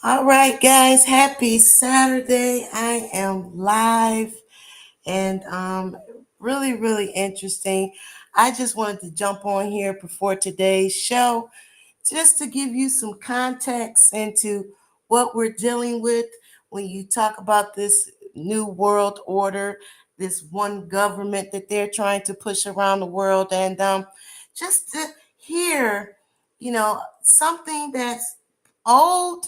All right, guys, happy Saturday. I am live and really, really interesting. I just wanted to jump on here before today's show just to give you some context into what we're dealing with when you talk about this new world order, this one government that they're trying to push around the world, and just to hear, something that's old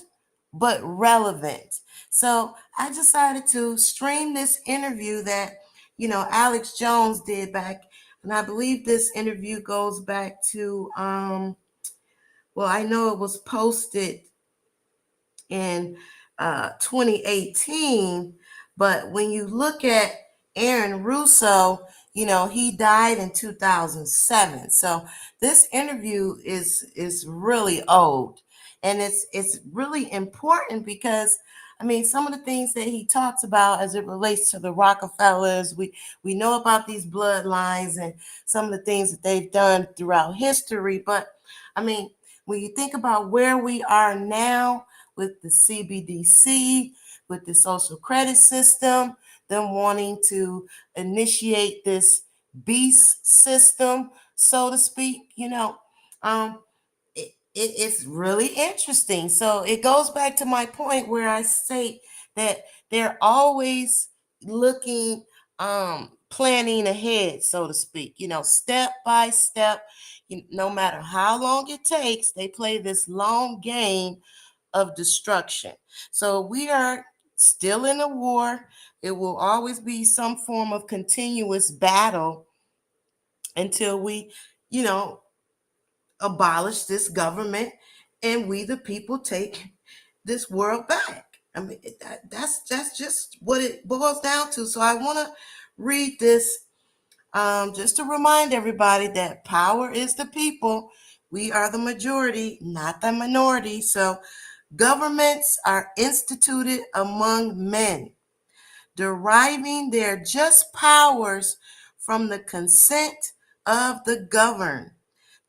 but relevant. So I decided to stream this interview that, Alex Jones did back, and I believe this interview goes back to well, I know it was posted in 2018, but when you look at Aaron Russo, he died in 2007. So this interview is really old, and it's really important because I mean some of the things that he talks about as it relates to the Rockefellers, we know about these bloodlines and some of the things that they've done throughout history, but I mean when you think about where we are now with the CBDC, with the social credit system, them wanting to initiate this beast system, so to speak, um, it's really interesting. So it goes back to my point where I state that they're always looking, planning ahead, so to speak, step by step. No matter how long it takes, they play this long game of destruction. So we are still in a war. It will always be some form of continuous battle until we, you know, abolish this government and we the people take this world back. I mean, that's just what it boils down to. So I want to read this just to remind everybody that power is the people. We are the majority, not the minority. So governments are instituted among men, deriving their just powers from the consent of the governed,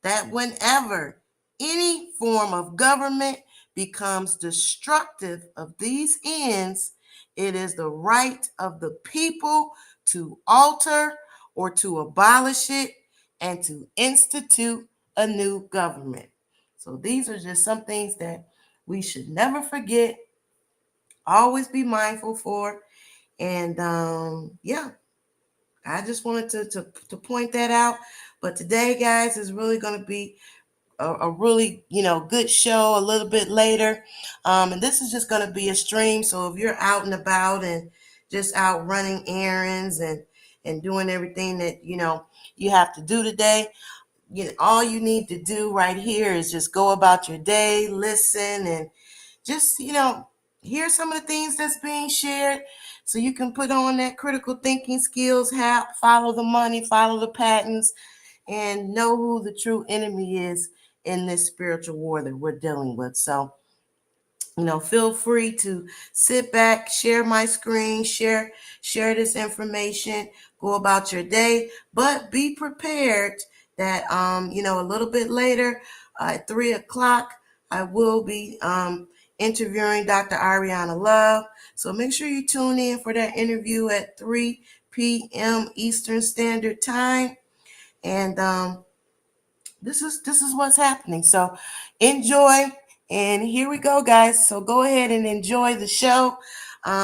that whenever any form of government becomes destructive of these ends, it is the right of the people to alter or to abolish it and to institute a new government. So these are just some things that we should never forget, always be mindful for. And yeah, I just wanted to point that out. But today, guys, is really going to be a really good show a little bit later, and this is just going to be a stream. So if you're out and about and just out running errands and doing everything that you have to do today, all you need to do right here is just go about your day, listen, and just hear some of the things that's being shared so you can put on that critical thinking skills hat, follow the money, follow the patterns, and know who the true enemy is in this spiritual war that we're dealing with. So, feel free to sit back, share my screen, share this information, go about your day, but be prepared that a little bit later at 3 o'clock, I will be interviewing Dr. Ariana Love. So make sure you tune in for that interview at 3 p.m. Eastern Standard Time. And this is what's happening. So enjoy, and here we go, guys. So go ahead and enjoy the show.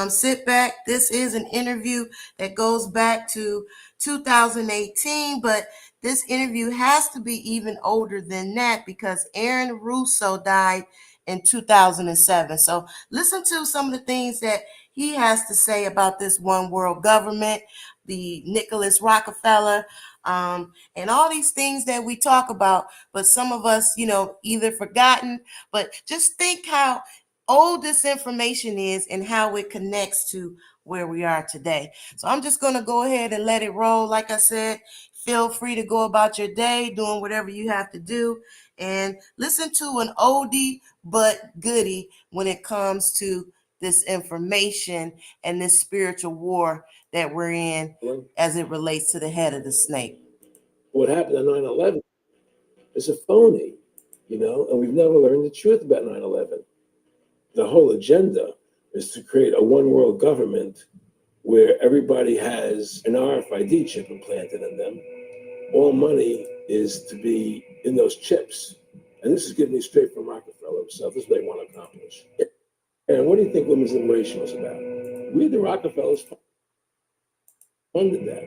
Sit back. This is an interview that goes back to 2018, but this interview has to be even older than that because Aaron Russo died in 2007. So listen to some of the things that he has to say about this one world government, the Nicholas Rockefeller, and all these things that we talk about, but some of us, either forgotten, but just think how old this information is and how it connects to where we are today. So I'm just going to go ahead and let it roll. Like I said, feel free to go about your day doing whatever you have to do and listen to an oldie but goodie when it comes to this information and this spiritual war that we're in as it relates to the head of the snake. What happened on 9/11 is a phony, and we've never learned the truth about 9/11. the whole agenda is to create a one world government where everybody has an RFID chip implanted in them. All money is to be in those chips. And this is getting me straight from Rockefeller himself. This is what they want to accomplish. And what do you think women's liberation was about? We, the Rockefellers, funded that.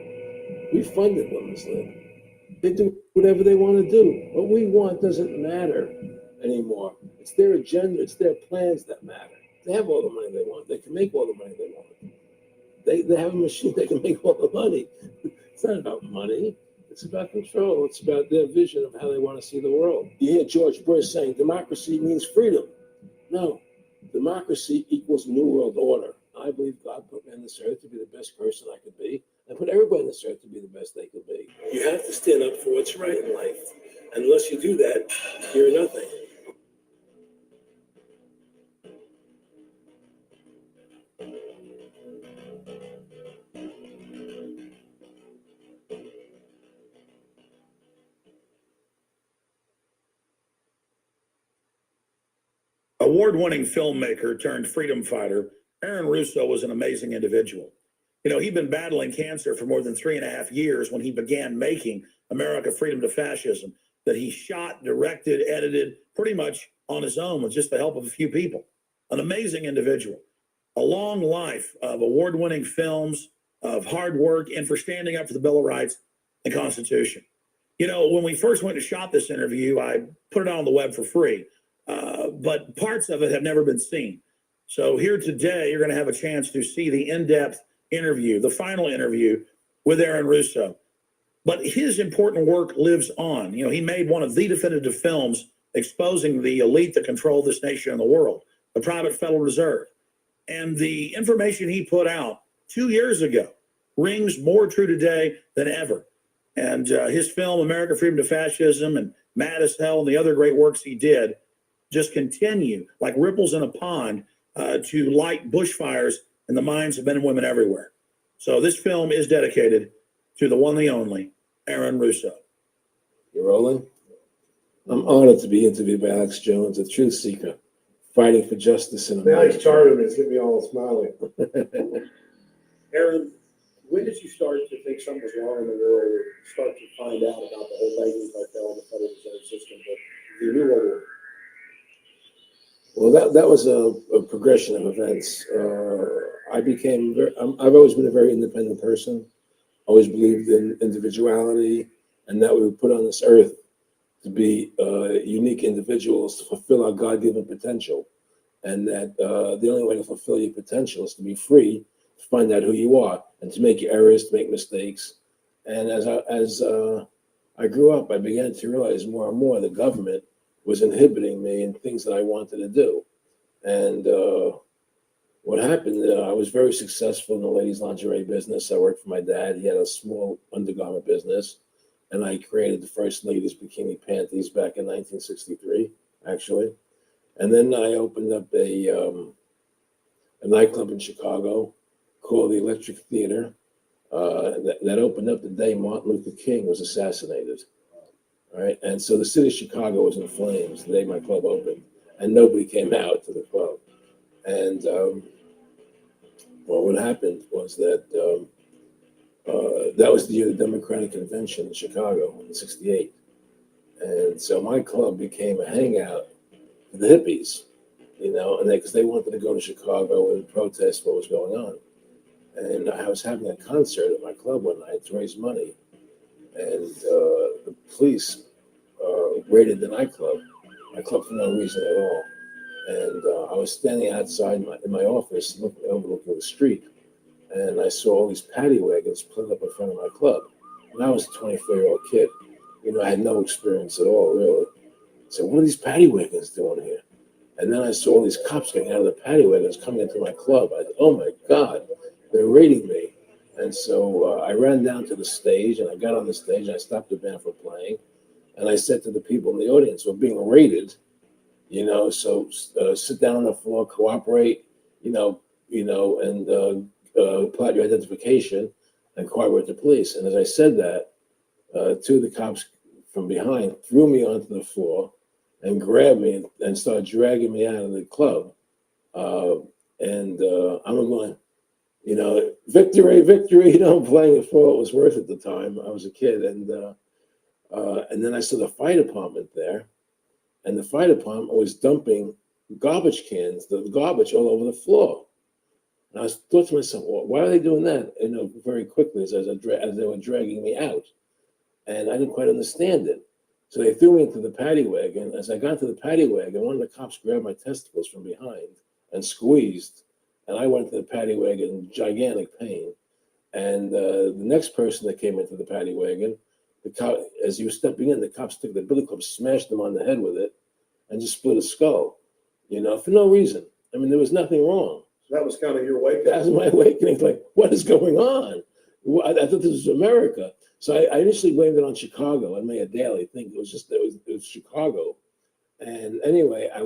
We funded women's lib. They do whatever they want to do. What we want doesn't matter anymore. It's their agenda, it's their plans that matter. They have all the money they want. They can make all the money they want. They have a machine that can make all the money. It's not about money. It's about control. It's about their vision of how they want to see the world. You hear George Bush saying democracy means freedom. No, democracy equals New World Order. I believe God put me on this earth to be the best person I could be, and put everybody on this earth to be the best they could be. You have to stand up for what's right in life. And unless you do that, you're nothing. Award-winning filmmaker turned freedom fighter, Aaron Russo was an amazing individual. He'd been battling cancer for more than 3.5 years when he began making America Freedom to Fascism, that he shot, directed, edited pretty much on his own with just the help of a few people. An amazing individual. A long life of award-winning films, of hard work, and for standing up for the Bill of Rights and Constitution. When we first went to shot this interview, I put it on the web for free. But parts of it have never been seen. So here today, you're going to have a chance to see the in-depth interview, the final interview with Aaron Russo. But his important work lives on. He made one of the definitive films exposing the elite that control this nation and the world, the private Federal Reserve. And the information he put out 2 years ago rings more true today than ever. And his film, America Freedom to Fascism, and Mad as Hell, and the other great works he did just continue like ripples in a pond to light bushfires in the minds of men and women everywhere. So this film is dedicated to the one, the only, Aaron Russo. You rolling? I'm honored to be interviewed by Alex Jones, a truth seeker, fighting for justice in America. Now he's charming me. It's going to be all smiling. Aaron, when did you start to think something was wrong in the world, or start to find out about the whole banking cartel and the Federal Reserve System, but the New World? Well, that was a progression of events. I've always been a very independent person. Always believed in individuality, and that we were put on this earth to be unique individuals to fulfill our God-given potential, and that the only way to fulfill your potential is to be free, to find out who you are, and to make your errors, to make mistakes. And as I grew up, I began to realize more and more the government was inhibiting me in things that I wanted to do. And what happened, I was very successful in the ladies' lingerie business. I worked for my dad. He had a small undergarment business. And I created the first ladies' bikini panties back in 1963, actually. And then I opened up a nightclub in Chicago called the Electric Theater that opened up the day Martin Luther King was assassinated. All right, and so the city of Chicago was in flames the day my club opened, and nobody came out to the club. And well, what happened was that that was the year of the Democratic Convention in Chicago in '68, and so my club became a hangout for the hippies, and because they wanted to go to Chicago and protest what was going on. And I was having a concert at my club one night to raise money. And the police raided the nightclub, my club for no reason at all. And I was standing outside in my office, overlooking the street, and I saw all these paddy wagons put up in front of my club. And I was a 24-year-old kid. I had no experience at all, really. So what are these paddy wagons doing here? And then I saw all these cops getting out of the paddy wagons coming into my club. I thought, oh my God, they're raiding me. And so I ran down to the stage, and I got on the stage, and I stopped the band from playing. And I said to the people in the audience, we're being raided, so sit down on the floor, cooperate, and pull out your identification and cooperate with the police. And as I said that, two of the cops from behind threw me onto the floor and grabbed me and started dragging me out of the club. I'm going, victory, victory. I'm playing it for what it was worth at the time. I was a kid, and then I saw the fire department there, and the fire department was dumping garbage cans, the garbage all over the floor. And I thought to myself, well, why are they doing that? Very quickly as they were dragging me out, and I didn't quite understand it. So they threw me into the paddy wagon. As I got to the paddy wagon, one of the cops grabbed my testicles from behind and squeezed, and I went to the paddy wagon in gigantic pain. And the next person that came into the paddy wagon, the cop, as he was stepping in, the cops took the billy club, smashed him on the head with it, and just split his skull, for no reason. I mean, there was nothing wrong. So that was kind of your awakening. That was my awakening. Like, what is going on? I thought this was America. So I initially blamed it on Chicago. I made a daily thing. It was Chicago. And anyway, it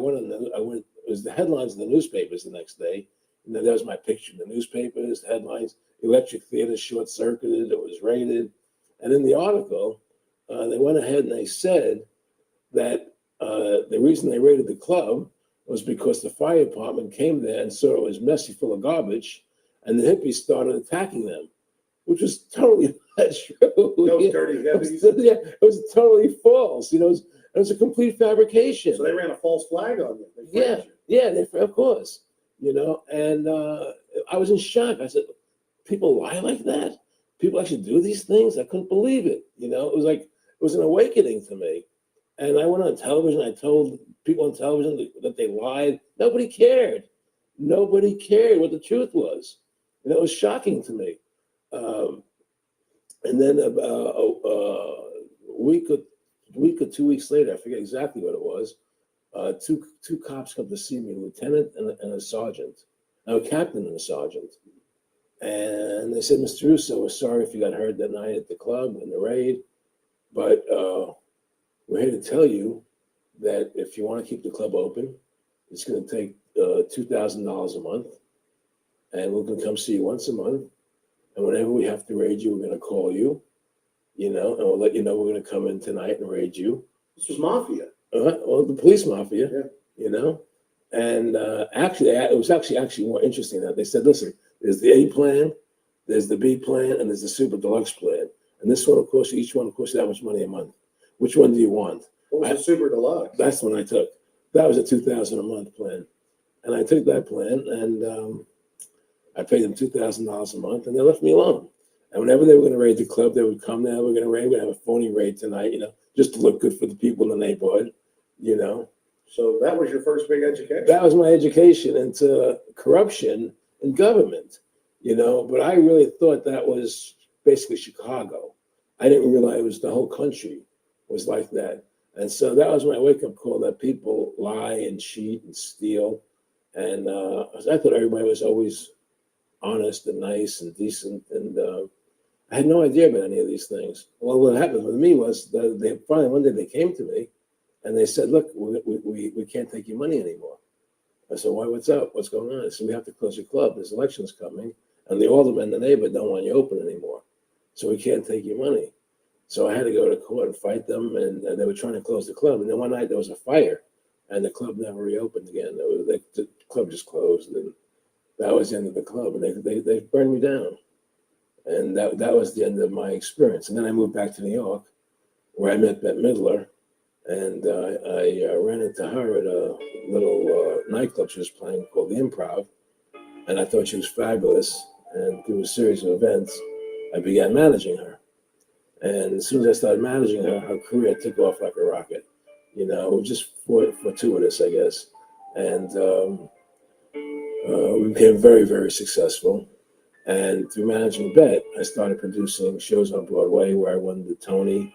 was the headlines in the newspapers the next day. That was my picture in the newspapers, the headlines, electric theater short-circuited, it was raided. And in the article, they went ahead and they said that the reason they raided the club was because the fire department came there and saw it was messy, full of garbage, and the hippies started attacking them, which was totally not true. Those dirty hippies. It was totally false. It was a complete fabrication. So they ran a false flag on you. Of course. And I was in shock. I said, people lie like that? People actually do these things? I couldn't believe it. It was an awakening to me. And I went on television. I told people on television that they lied. Nobody cared. Nobody cared what the truth was. And it was shocking to me. And then a week or 2 weeks later, I forget exactly what it was, two cops come to see me, a lieutenant and a sergeant, a captain and a sergeant. And they said, Mr. Russo, we're sorry if you got hurt that night at the club in the raid, but we're here to tell you that if you want to keep the club open, it's going to take $2,000 a month, and we're going to come see you once a month. And whenever we have to raid you, we're going to call you, and we'll let you know we're going to come in tonight and raid you. This was mafia. Well, the police mafia, Yeah. And actually, it was actually more interesting that they said, listen, there's the A plan, there's the B plan, and there's the super deluxe plan. And this one, of course, each one, of course, that much money a month. Which one do you want? What was the super deluxe? That's the one I took. That was a $2,000 a month plan. And I took that plan, and I paid them $2,000 a month, and they left me alone. And whenever they were going to raid the club, they would come there. We're going to have a phony raid tonight, just to look good for the people in the neighborhood, So that was your first big education? That was my education into corruption in government, But I really thought that was basically Chicago. I didn't realize it was the whole country was like that. And so that was my wake-up call, that people lie and cheat and steal. And I thought everybody was always honest and nice and decent. And I had no idea about any of these things. Well, what happened with me was that they finally one day they came to me and they said, look, we can't take your money anymore. I said, why, what's up? What's going on? I said, we have to close your club. There's elections coming. And the aldermen in the neighborhood don't want you open anymore. So we can't take your money. So I had to go to court and fight them. And they were trying to close the club. And then one night there was a fire and the club never reopened again. The club just closed. And that was the end of the club. And they burned me down. And that was the end of my experience. And then I moved back to New York, where I met Bette Midler. And I ran into her at a little nightclub she was playing called the Improv. And I thought she was fabulous. And through a series of events, I began managing her. And as soon as I started managing her, her career took off like a rocket. Just fortuitous, I guess. And we became very, very successful. And through managing Bette, I started producing shows on Broadway where I won the Tony.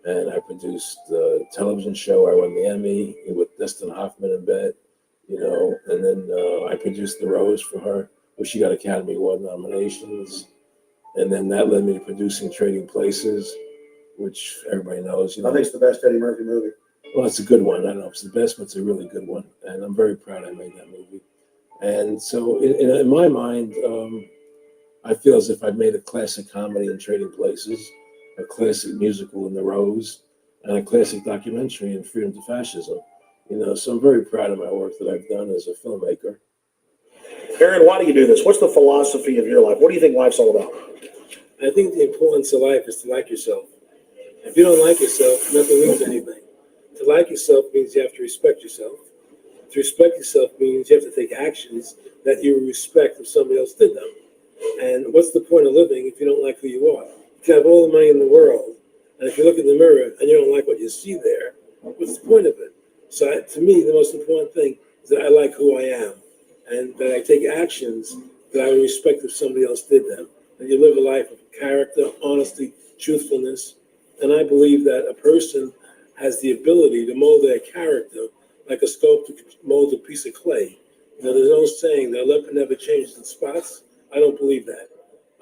And I produced the television show. I won the Emmy with Dustin Hoffman and Bette, And then I produced The Rose for her, where she got Academy Award nominations. And then that led me to producing Trading Places, which everybody knows. I think it's the best Eddie Murphy movie. Well, it's a good one. I don't know if it's the best, but it's a really good one. And I'm very proud I made that movie. And so in my mind, I feel as if I've made a classic comedy in Trading Places, a classic musical in The Rose, and a classic documentary in Freedom to Fascism. So I'm very proud of my work that I've done as a filmmaker. Aaron, why do you do this? What's the philosophy of your life? What do you think life's all about? I think the importance of life is to like yourself. If you don't like yourself, nothing means anything. To like yourself means you have to respect yourself. To respect yourself means you have to take actions that you respect if somebody else did them. And what's the point of living if you don't like who you are? You can have all the money in the world, and if you look in the mirror and you don't like what you see there, what's the point of it? So to me, the most important thing is that I like who I am, and that I take actions that I would respect if somebody else did them. And you live a life of character, honesty, truthfulness. And I believe that a person has the ability to mold their character like a sculptor molds a piece of clay. You know, there's no saying that leopard never changes its spots. I don't believe that.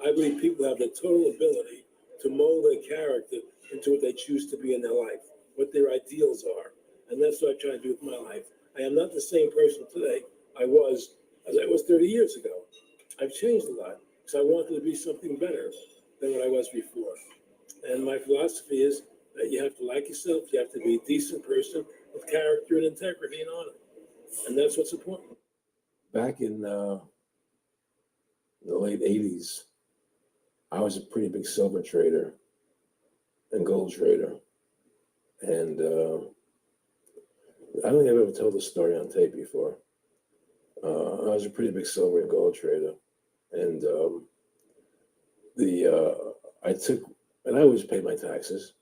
I believe people have the total ability to mold their character into what they choose to be in their life, what their ideals are. And that's what I try to do with my life. I am not the same person today I was 30 years ago. I've changed a lot because I wanted to be something better than what I was before. And my philosophy is that you have to like yourself, you have to be a decent person with character and integrity and honor. And that's what's important. Back in the late 80s, I was a pretty big silver trader and gold trader. And I don't think I've ever told this story on tape before. I was a pretty big silver and gold trader. And I always paid my taxes.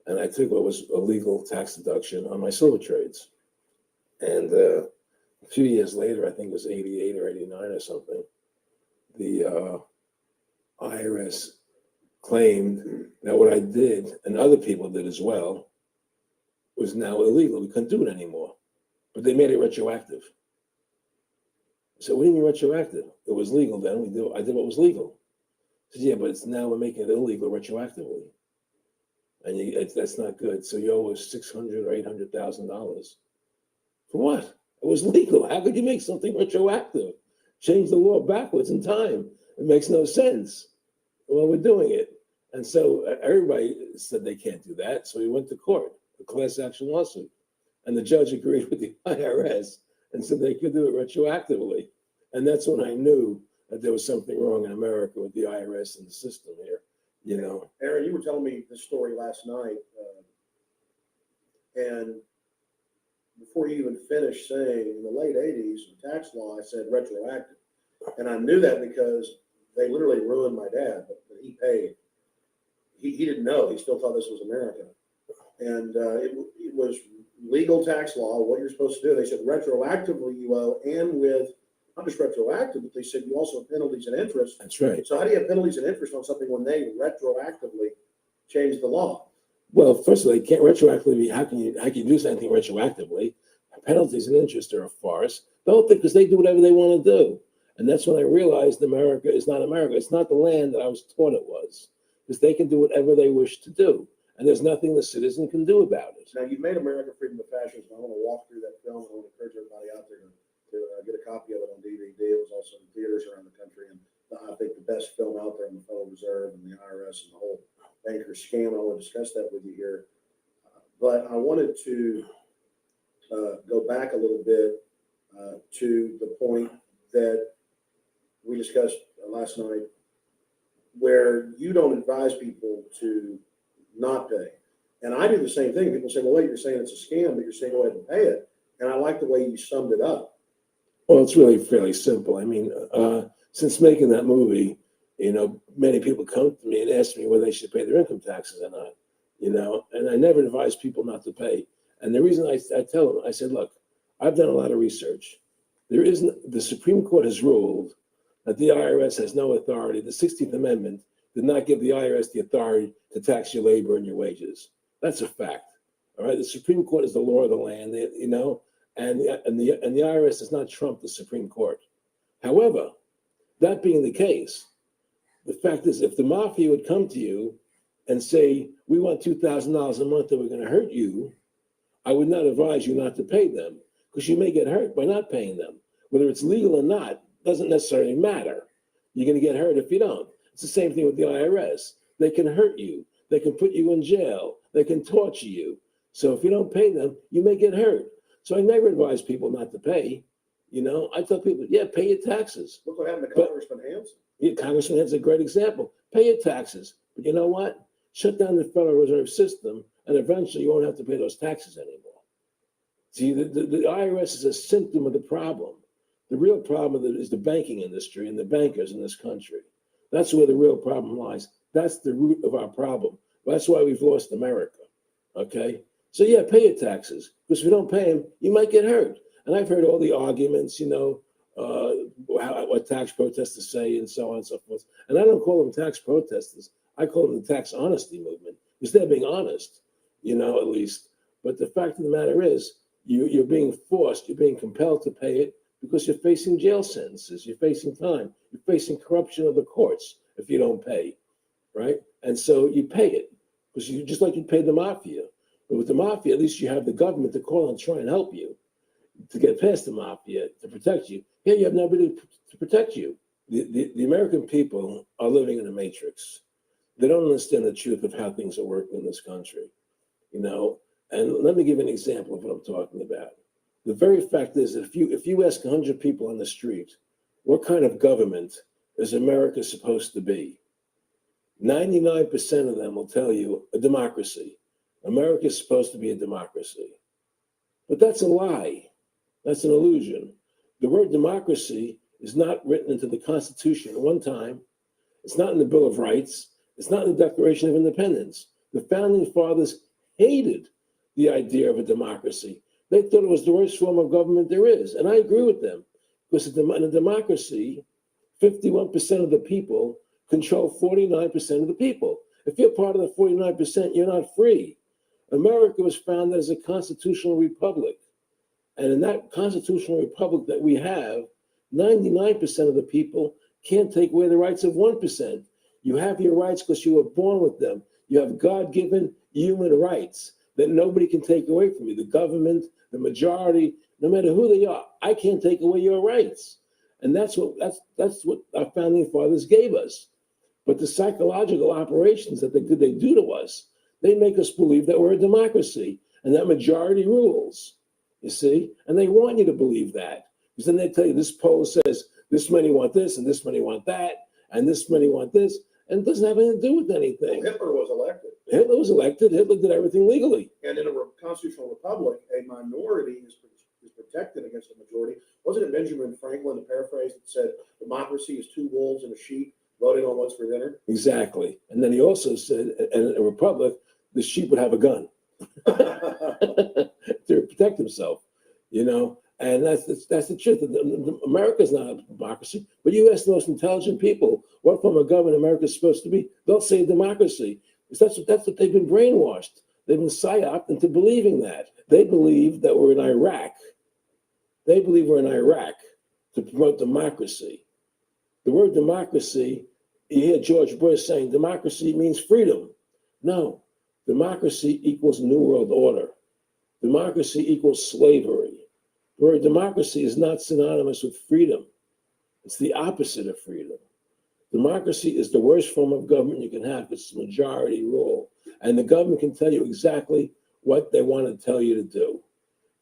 And I took what was a legal tax deduction on my silver trades. And a few years later, I think it was 88 or 89 or something, the IRS claimed that what I did, and other people did as well, was now illegal. We couldn't do it anymore. But they made it retroactive. So what do you mean retroactive? It was legal then. I did what was legal. I said, yeah, but now we're making it illegal retroactively. And that's not good. So you owe us $600,000 or $800,000. For what? It was legal. How could you make something retroactive? Change the law backwards in time. It makes no sense. Well, we're doing it. And so everybody said they can't do that. So we went to court, a class action lawsuit. And the judge agreed with the IRS and said they could do it retroactively. And that's when I knew that there was something wrong in America with the IRS and the system here. You know, Aaron, you were telling me this story last night, and before you even finished saying in the late 80s, in tax law, I said retroactive. And I knew that because they literally ruined my dad, but he paid. He didn't know. He still thought this was America. And it was legal tax law, what you're supposed to do. They said retroactively you owe, and with not just retroactive, but they said you also have penalties and interest. that's right. So how do you have penalties and interest on something when they retroactively change the law? Well, first of all, you can't retroactively. How can you do something retroactively? Penalties and interest are a farce. Don't think because they do whatever they want to do. And that's when I realized America is not America. It's not the land that I was taught it was, because they can do whatever they wish to do. And there's nothing the citizen can do about it. Now, you've made America Freedom of Fascism. I want to walk through that film. I want to encourage everybody out there to get a copy of it on DVD. It was also in theaters around the country. And I think the best film out there on the Federal Reserve and the IRS and the whole banker scam. I want to discuss that with you here. But I wanted to go back a little bit to the point that we discussed last night, where you don't advise people to not pay. And I do the same thing. People say, well, wait, you're saying it's a scam, but you're saying go ahead and pay it. And I like the way you summed it up. Well, it's really fairly simple. I mean, since making that movie, you know, many people come to me and ask me whether they should pay their income taxes or not, you know, and I never advise people not to pay. And the reason I tell them, I said, look, I've done a lot of research. The Supreme Court has ruled that the IRS has no authority. The 16th Amendment did not give the IRS the authority to tax your labor and your wages. That's a fact. All right. The Supreme Court is the law of the land, you know, and the IRS does not trump the Supreme Court. However, that being the case, the fact is, if the mafia would come to you and say, we want $2,000 a month and we're going to hurt you, I would not advise you not to pay them, because you may get hurt by not paying them. Whether it's legal or not doesn't necessarily matter. You're going to get hurt if you don't. It's the same thing with the IRS. They can hurt you. They can put you in jail. They can torture you. So if you don't pay them, you may get hurt. So I never advise people not to pay. You know, I tell people, yeah, pay your taxes. Look what happened to But- Congressman Hanson. Yeah, Congressman, that's a great example. Pay your taxes. But you know what? Shut down the Federal Reserve System, and eventually you won't have to pay those taxes anymore. See, the IRS is a symptom of the problem. The real problem is the banking industry and the bankers in this country. That's where the real problem lies. That's the root of our problem. That's why we've lost America. Okay? So yeah, pay your taxes. Because if you don't pay them, you might get hurt. And I've heard all the arguments, you know, what tax protesters say and so on and so forth. And I don't call them tax protesters. I call them the tax honesty movement because they're being honest, you know, at least. But the fact of the matter is, you're being forced, you're being compelled to pay it because you're facing jail sentences, you're facing time, you're facing corruption of the courts if you don't pay, right? And so you pay it because you just like you paid the mafia. But with the mafia, at least you have the government to call and try and help you to get past the mafia, to protect you. Here you have nobody to protect you. The American people are living in a matrix. They don't understand the truth of how things are working in this country, you know. And let me give an example of what I'm talking about. The very fact is that if you ask 100 people on the street, what kind of government is America supposed to be? 99% of them will tell you a democracy. America is supposed to be a democracy. But that's a lie. That's an illusion. The word democracy is not written into the Constitution at one time. It's not in the Bill of Rights. It's not in the Declaration of Independence. The founding fathers hated the idea of a democracy. They thought it was the worst form of government there is. And I agree with them. Because in a democracy, 51% of the people control 49% of the people. If you're part of the 49%, you're not free. America was founded as a constitutional republic. And in that constitutional republic that we have, 99% of the people can't take away the rights of 1%. You have your rights because you were born with them. You have God-given human rights that nobody can take away from you. The government, the majority, no matter who they are, I can't take away your rights. And that's what our founding fathers gave us. But the psychological operations that they do to us, they make us believe that we're a democracy and that majority rules, you see? And they want you to believe that. Because then they tell you this poll says this many want this and this many want that and this many want this. And it doesn't have anything to do with anything. Well, Hitler was elected. Hitler was elected. Hitler did everything legally. And in a constitutional republic, a minority is protected against a majority. Wasn't it Benjamin Franklin, to paraphrase, that said democracy is two wolves and a sheep voting on what's for dinner? Exactly. And then he also said, in a republic, the sheep would have a gun to protect himself, you know. And that's the truth. America's not a democracy. But you ask the most intelligent people what form of government America is supposed to be, they'll say democracy. Because that's what they've been brainwashed. They've been psyoped into believing that. They believe that we're in Iraq. They believe we're in Iraq to promote democracy. The word democracy, you hear George Bush saying democracy means freedom. No, democracy equals New World Order. Democracy equals slavery. The word democracy is not synonymous with freedom. It's the opposite of freedom. Democracy is the worst form of government you can have. It's majority rule. And the government can tell you exactly what they want to tell you to do.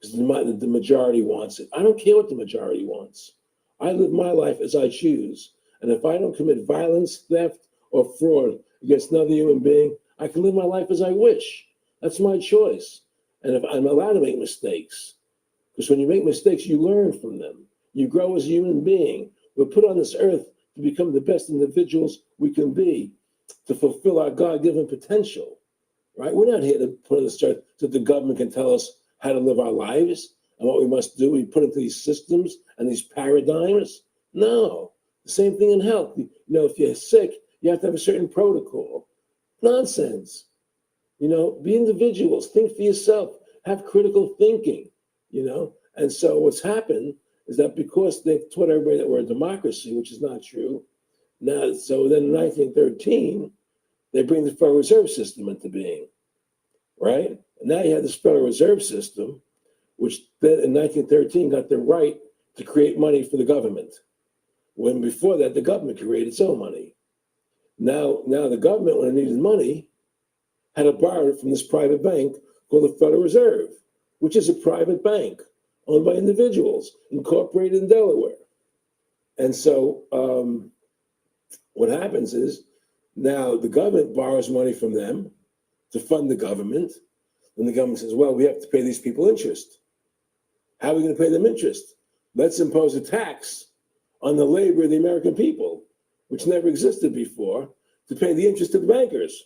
Because the majority wants it. I don't care what the majority wants. I live my life as I choose. And if I don't commit violence, theft, or fraud against another human being, I can live my life as I wish. That's my choice. And if I'm allowed to make mistakes, because when you make mistakes, you learn from them. You grow as a human being. We're put on this earth to become the best individuals we can be, to fulfill our God-given potential, right? We're not here to put on this earth so the government can tell us how to live our lives and what we must do. We put into these systems and these paradigms. No, the same thing in health. You know, if you're sick, you have to have a certain protocol. Nonsense. You know, be individuals, think for yourself, have critical thinking, you know? And so what's happened is that because they've taught everybody that we're a democracy, which is not true, now, so then in 1913, they bring the Federal Reserve System into being, right? And now you have this Federal Reserve System, which then in 1913 got the right to create money for the government. When before that, the government created its own money. Now the government, when it needed money, had to borrow it from this private bank called the Federal Reserve, which is a private bank. owned by individuals, incorporated in Delaware. And so what happens is now the government borrows money from them to fund the government. And the government says, well, we have to pay these people interest. How are we going to pay them interest? Let's impose a tax on the labor of the American people, which never existed before, to pay the interest to the bankers.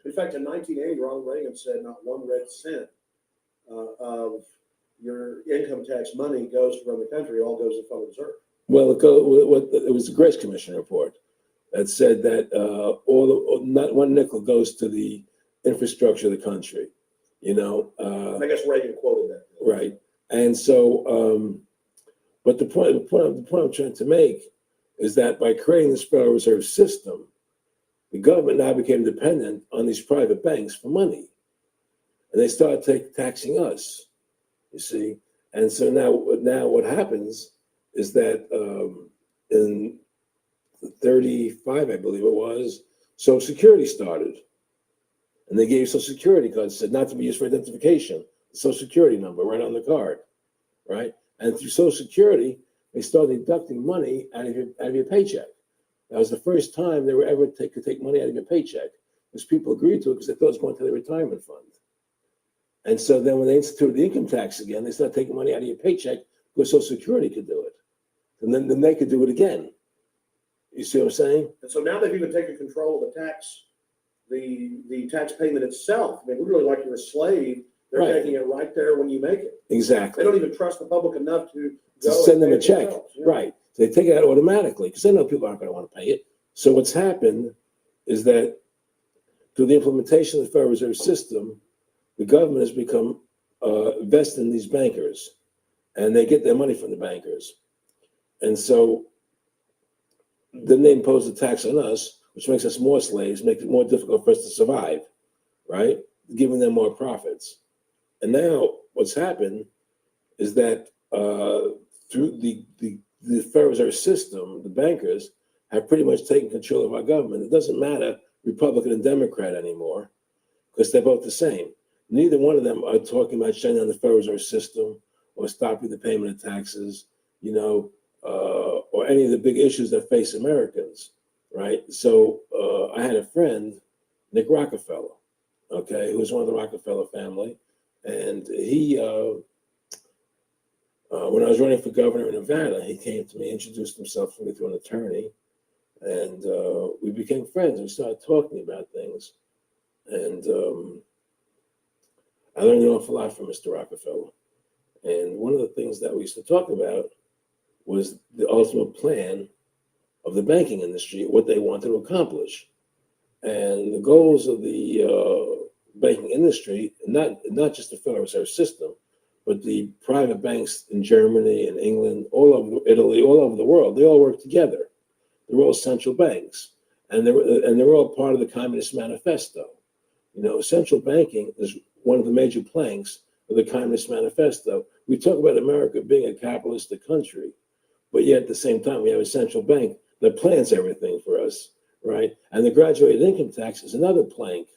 In fact, in 1980, Ronald Reagan said not one red cent of your income tax money goes to run the country. It all goes to the Federal Reserve. Well, it was the Grace Commission report that said that not one nickel goes to the infrastructure of the country. I guess Reagan quoted that. Right. And so, but the point I'm trying to make is that by creating this Federal Reserve System, the government now became dependent on these private banks for money, and they started taxing us. You see, and so now what happens is that in 35, I believe it was, Social Security started, and they gave Social Security cards, said not to be used for identification, the Social Security number right on the card, right? And through Social Security, they started deducting money out of your paycheck. That was the first time they were ever could take money out of your paycheck, because people agreed to it because they thought it was going to their retirement fund. And so then when they instituted the income tax again, they started taking money out of your paycheck because Social Security could do it. And then they could do it again. You see what I'm saying? And so now they've even taken control of the tax payment itself. I mean, we really like you're a slave. They're Right. taking it right there when you make it. Exactly. They don't even trust the public enough to To go send them and a pay it check. themselves, yeah. Right. So they take it out automatically because they know people aren't going to want to pay it. So what's happened is that through the implementation of the Federal Reserve System, the government has become vested in these bankers, and they get their money from the bankers. And so then they impose a tax on us, which makes us more slaves, makes it more difficult for us to survive, right? Giving them more profits. And now what's happened is that through the Federal Reserve System, the bankers have pretty much taken control of our government. It doesn't matter Republican and Democrat anymore, because they're both the same. Neither one of them are talking about shutting down the Federal Reserve System or stopping the payment of taxes, or any of the big issues that face Americans, right? So I had a friend, Nick Rockefeller, okay, who was one of the Rockefeller family. And he, when I was running for governor in Nevada, he came to me, introduced himself to me through an attorney, and we became friends. We started talking about things. And I learned an awful lot from Mr. Rockefeller. And one of the things that we used to talk about was the ultimate plan of the banking industry, what they wanted to accomplish. And the goals of the banking industry, not just the Federal Reserve System, but the private banks in Germany and England, all over Italy, all over the world, they all work together. They're all central banks, and they're all part of the Communist Manifesto. Central banking is one of the major planks of the Communist Manifesto. We talk about America being a capitalistic country, but yet at the same time, we have a central bank that plans everything for us, right? And the graduated income tax is another plank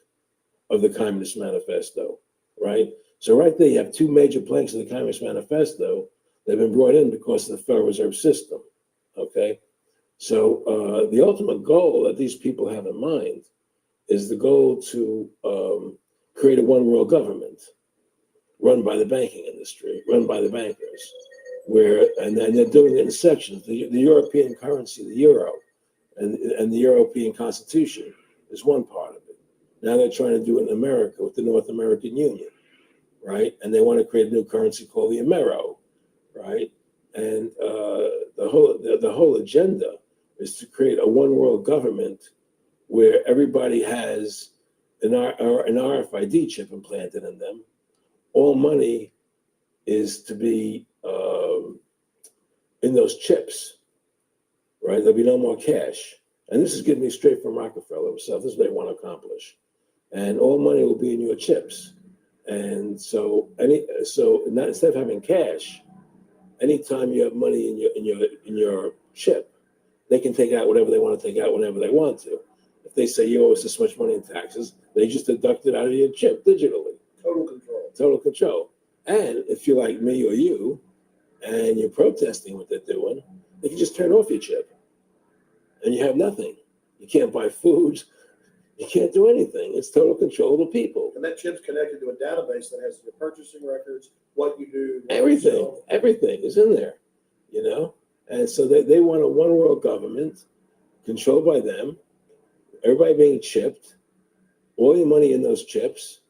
of the Communist Manifesto, right? So right there, you have two major planks of the Communist Manifesto that have been brought in because of the Federal Reserve System, okay? So the ultimate goal that these people have in mind is the goal to create a one world government run by the banking industry, run by the bankers, and they're doing it in sections. The European currency, the euro, and the European Constitution is one part of it. Now they're trying to do it in America with the North American Union, right? And they want to create a new currency called the Amero, right? And the whole agenda is to create a one world government where everybody has an RFID chip implanted in them. All money is to be in those chips, right? There'll be no more cash. And this is getting me straight from Rockefeller himself. This is what they want to accomplish. And all money will be in your chips. And so instead of having cash, anytime you have money in your chip, they can take out whatever they want to take out whenever they want to. If they say you owe us this much money in taxes, they just deduct it out of your chip digitally. Total control. Total control. And if you're like me or you, and you're protesting what they're doing, they can just turn off your chip, and you have nothing. You can't buy food. You can't do anything. It's total control of the people. And that chip's connected to a database that has your purchasing records, what you do, Everything is in there, you know? And so they want a one world government controlled by them, everybody being chipped, all your money in those chips,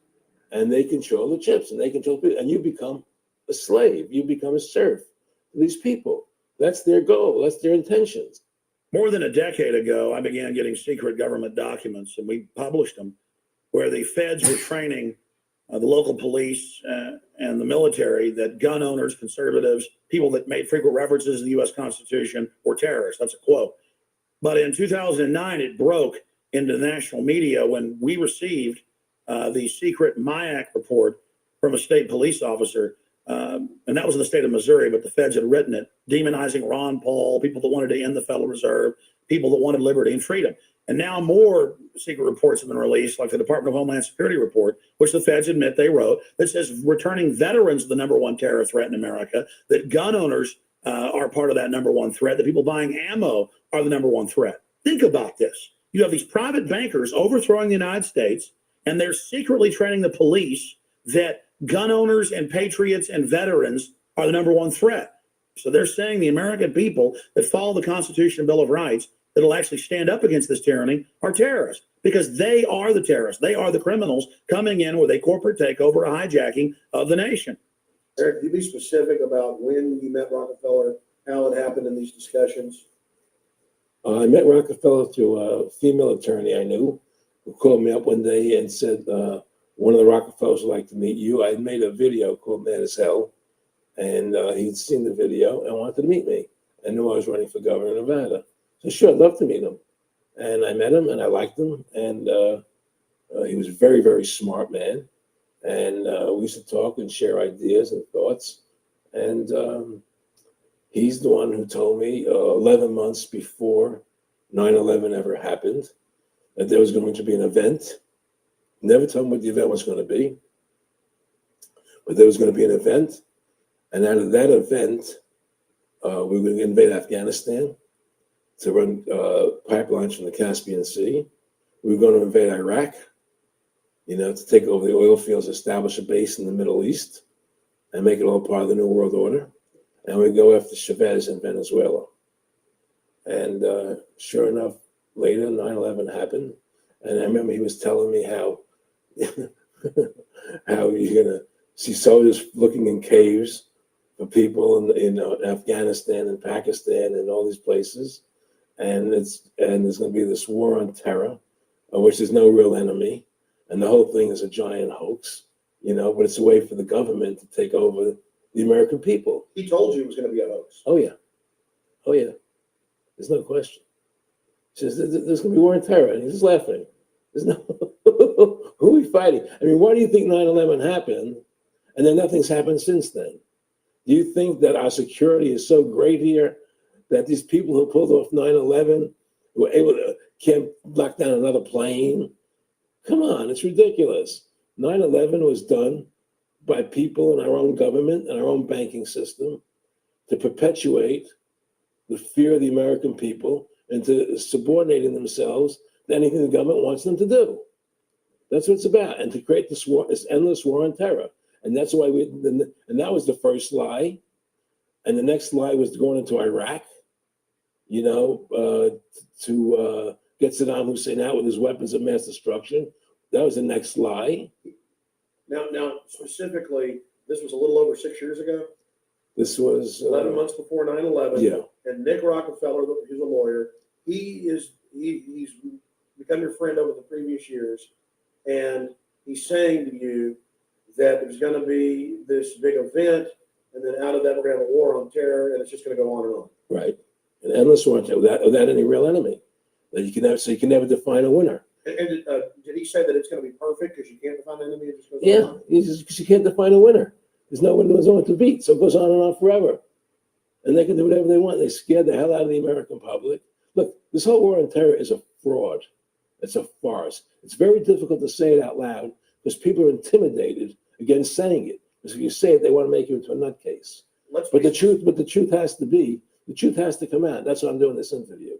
and they control the chips and they control people. And you become a slave. You become a serf to these people. That's their goal. That's their intentions. More than a decade ago, I began getting secret government documents, and we published them, where the feds were training the local police and the military that gun owners, conservatives, people that made frequent references to the U.S. Constitution were terrorists. That's a quote. But in 2009, it broke into the national media when we received the secret MIAC report from a state police officer. And that was in the state of Missouri, but the feds had written it, demonizing Ron Paul, people that wanted to end the Federal Reserve, people that wanted liberty and freedom. And now more secret reports have been released, like the Department of Homeland Security report, which the feds admit they wrote, that says returning veterans are the number one terror threat in America, that gun owners are part of that number one threat, that people buying ammo are the number one threat. Think about this. You have these private bankers overthrowing the United States, and they're secretly training the police that gun owners and patriots and veterans are the number one threat. So they're saying the American people that follow the Constitution and Bill of Rights that'll actually stand up against this tyranny are terrorists, because they are the terrorists. They are the criminals coming in with a corporate takeover, a hijacking of the nation. Eric, can you be specific about when you met Rockefeller, how it happened in these discussions? I met Rockefeller through a female attorney I knew who called me up one day and said, one of the Rockefellers would like to meet you. I had made a video called Mad as Hell, and he'd seen the video and wanted to meet me and knew I was running for governor of Nevada. So sure, I'd love to meet him. And I met him and I liked him. And he was a very, very smart man. And we used to talk and share ideas and thoughts. And he's the one who told me 11 months before 9/11 ever happened that there was going to be an event. Never told me what the event was going to be, but there was going to be an event. And out of that event, we were going to invade Afghanistan to run pipelines from the Caspian Sea. We were going to invade Iraq, to take over the oil fields, establish a base in the Middle East, and make it all part of the New World Order. And we go after Chavez in Venezuela. And sure enough, later 9/11 happened. And I remember he was telling me how you're going to see soldiers looking in caves for people in Afghanistan and Pakistan and all these places. And there's going to be this war on terror, of which there's no real enemy. And the whole thing is a giant hoax, but it's a way for the government to take over the American people. He told you it was going to be a hoax. Oh, yeah. Oh, yeah. There's no question. He says, there's going to be war on terror. And he's just laughing. There's no, who are we fighting? I mean, why do you think 9/11 happened and then nothing's happened since then? Do you think that our security is so great here that these people who pulled off 9/11 were able to can't lock down another plane? Come on, it's ridiculous. 9/11 was done by people in our own government and our own banking system to perpetuate the fear of the American people and to subordinating themselves to anything the government wants them to do. That's what it's about, and to create this war, this endless war on terror. And that's why and that was the first lie. And the next lie was going into Iraq, to get Saddam Hussein out with his weapons of mass destruction. That was the next lie. Now, specifically, this was a little over 6 years ago. This was 11 months before 9/11. Yeah. And Nick Rockefeller, who's a lawyer, he's become your friend over the previous years, and he's saying to you that there's going to be this big event, and then out of that we're going to have a war on terror, and it's just going to go on and on. Right, an endless war on terror without any real enemy. That you can never define a winner. And did he say that it's going to be perfect because you can't define an enemy? It just goes Yeah, on? because you can't define a winner. There's no one to beat, so it goes on and on forever. And they can do whatever they want. They scared the hell out of the American public. Look, this whole war on terror is a fraud. It's a farce. It's very difficult to say it out loud because people are intimidated against saying it. Because if you say it, they want to make you into a nutcase. But the truth has to come out. That's why I'm doing this interview.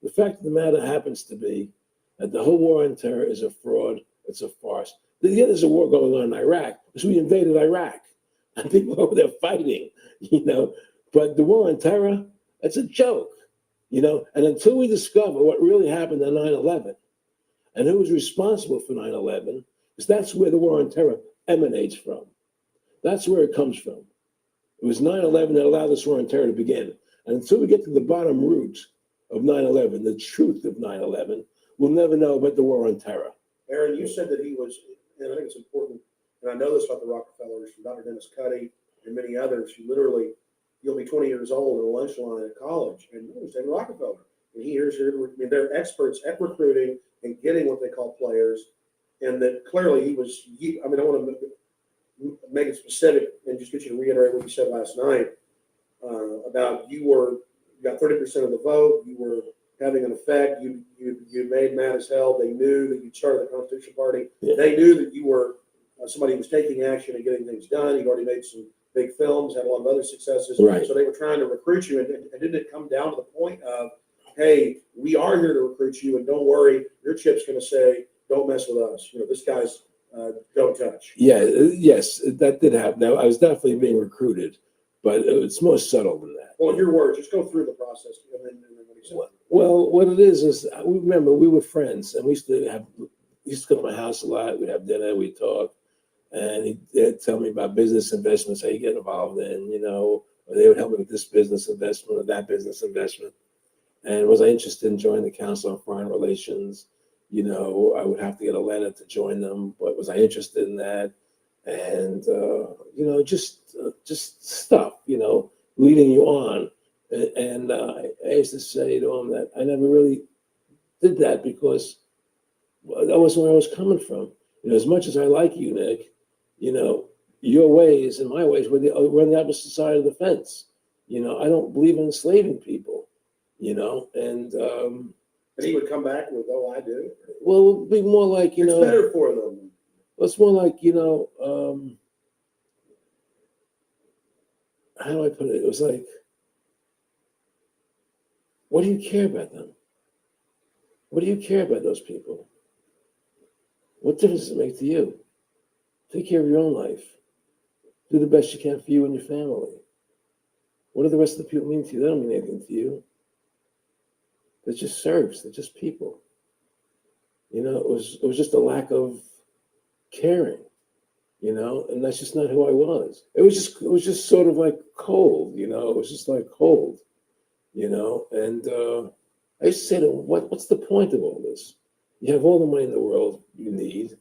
The fact of the matter happens to be that the whole war on terror is a fraud. It's a farce. Yeah, there's a war going on in Iraq because we invaded Iraq and people over there fighting, But the war on terror, it's a joke, And until we discover what really happened on 9/11 and who was responsible for 9/11, because that's where the war on terror emanates from. That's where it comes from. It was 9/11 that allowed this war on terror to begin. And until we get to the bottom root of 9/11, the truth of 9/11, we'll never know about the war on terror. Aaron, you said that he was, and I think it's important, and I know this about the Rockefellers, from Dr. Dennis Cuddy and many others, who literally, you'll be 20 years old in a lunch line at college, and you understand Rockefeller. And he hears they're experts at recruiting and getting what they call players, and that clearly I want to make it specific and just get you to reiterate what you said last night about you got 30% of the vote, you were having an effect, you made mad as hell. They knew that you started the Constitution Party. Yeah. They knew that you were somebody who was taking action and getting things done. You'd already made some big films, had a lot of other successes. Right. So they were trying to recruit you. And didn't it come down to the point of, hey, we are here to recruit you, and don't worry, your chip's going to say, don't mess with us. This guy's don't touch. Yeah, yes, that did happen. Now, I was definitely being recruited, but it's more subtle than that. Well, in your words, just go through the process. And then what he said. Well, what it is remember, we were friends, and we used to come to my house a lot. We'd have dinner, we'd talk, and he'd tell me about business investments, how you get involved in, or they would help me with this business investment or that business investment. And was I interested in joining the Council on Foreign Relations? I would have to get a letter to join them, but was I interested in that? And, just stuff, leading you on. And I used to say to him that I never really did that because that wasn't where I was coming from. As much as I like you, Nick, your ways and my ways we're on the opposite side of the fence. I don't believe in enslaving people, and he would come back with, oh, I do. Well, it would be more like, it's better for them. It's more like, how do I put it? It was like, what do you care about them? What do you care about those people? What difference does it make to you? Take care of your own life. Do the best you can for you and your family. What do the rest of the people mean to you? They don't mean anything to you. They're just serfs. They're just people. It was just a lack of caring, and that's just not who I was. It was just sort of like cold, it was just like cold, and I used to say to him, what's the point of all this? You have all the money in the world you need.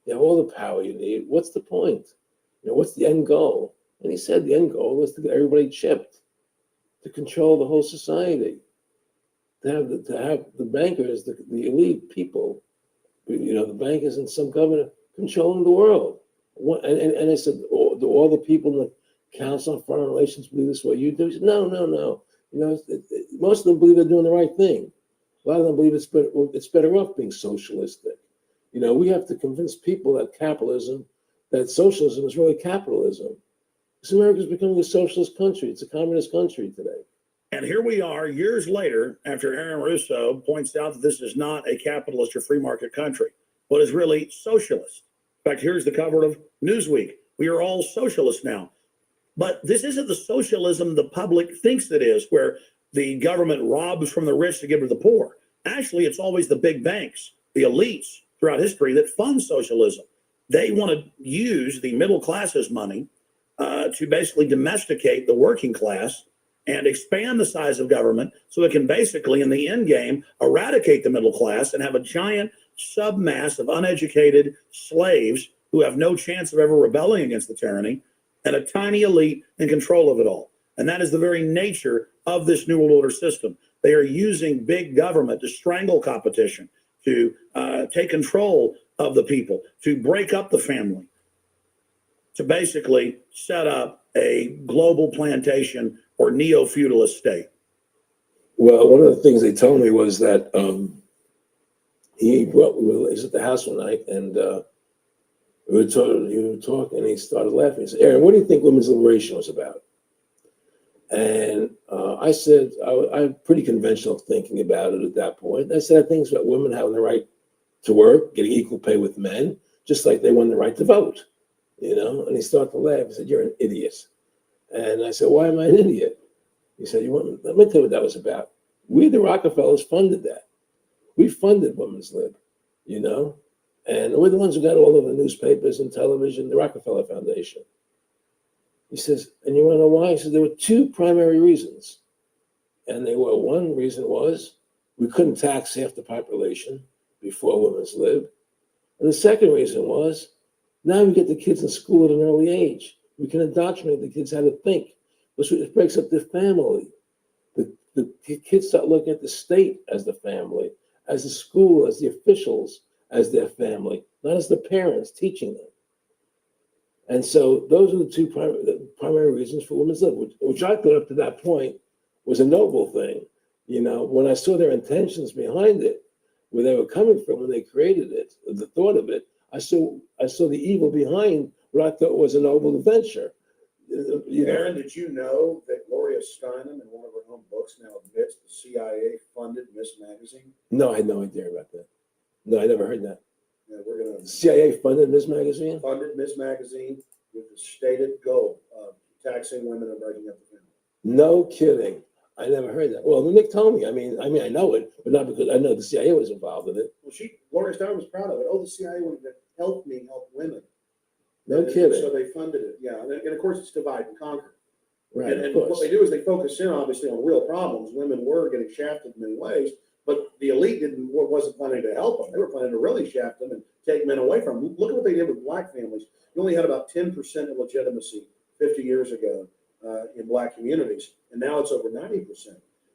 You have all the power you need. What's the point? What's the end goal? And he said the end goal was to get everybody chipped, to control the whole society, to have the bankers, the elite people, the bankers and some governor controlling the world. And I said, do all the people in the Council on Foreign Relations believe this what you do? He said, no. Most of them believe they're doing the right thing. A lot of them believe it's better off being socialistic. We have to convince people that socialism is really capitalism. Because America's becoming a socialist country. It's a communist country today. And here we are years later after Aaron Russo points out that this is not a capitalist or free market country, but is really socialist. In fact, here's the cover of Newsweek. We are all socialists now. But this isn't the socialism the public thinks it is, where the government robs from the rich to give to the poor. Actually, it's always the big banks, the elites throughout history that fund socialism. They want to use the middle class's money to basically domesticate the working class and expand the size of government so it can basically, in the end game, eradicate the middle class and have a giant submass of uneducated slaves who have no chance of ever rebelling against the tyranny, and a tiny elite in control of it all. And that is the very nature of this New World Order system. They are using big government to strangle competition, to take control of the people, to break up the family, to basically set up a global plantation or neo-feudalist state. Well, one of the things they told me was that he was at the house one night, and You were talking, and he started laughing. He said, Aaron, what do you think women's liberation was about? And I said, I'm pretty conventional thinking about it at that point. I said, I think it's about women having the right to work, getting equal pay with men, just like they won the right to vote, you know? And he started to laugh. He said, you're an idiot. And I said, why am I an idiot? He said, let me tell you what that was about. We, the Rockefellers, funded that. We funded women's lib, you know? And we're the ones who got all of the newspapers and television, the Rockefeller Foundation. He says, and you want to know why? He says, there were two primary reasons. And they were, one reason was we couldn't tax half the population before women's lib. And the second reason was now we get the kids in school at an early age. We can indoctrinate the kids how to think, which breaks up the family. The kids start looking at the state as the family, as the school, as the officials, as their family, not as the parents teaching them. And so those are the two primary reasons for women's lib, which I thought up to that point was a noble thing. You know, when I saw their intentions behind it, where they were coming from when they created it, the thought of it, I saw the evil behind what I thought was a noble adventure. Aaron, did you know that Gloria Steinem, in one of her own books, now admits the CIA funded Miss Magazine? No, I had no idea about that. No, I never heard that. Yeah, we're going The to CIA funded Miss Magazine? funded Miss Magazine with the stated goal of taxing women and breaking up the family. No kidding. I never heard that. Well, Nick told me. I mean, I know it, but not because I know the CIA was involved in it. Well, Gloria Steinem was proud of it. Oh, the CIA would help me help women. No And kidding. So they funded it. Yeah, and of course it's divide and conquer. Right, And of what course. they do is they focus in obviously on real problems. Women were getting shafted in many ways, but the elite wasn't planning to help them. They were planning to really shaft them and take men away from them. Look at what they did with black families. You only had about 10% of legitimacy 50 years ago in black communities, and now it's over 90%.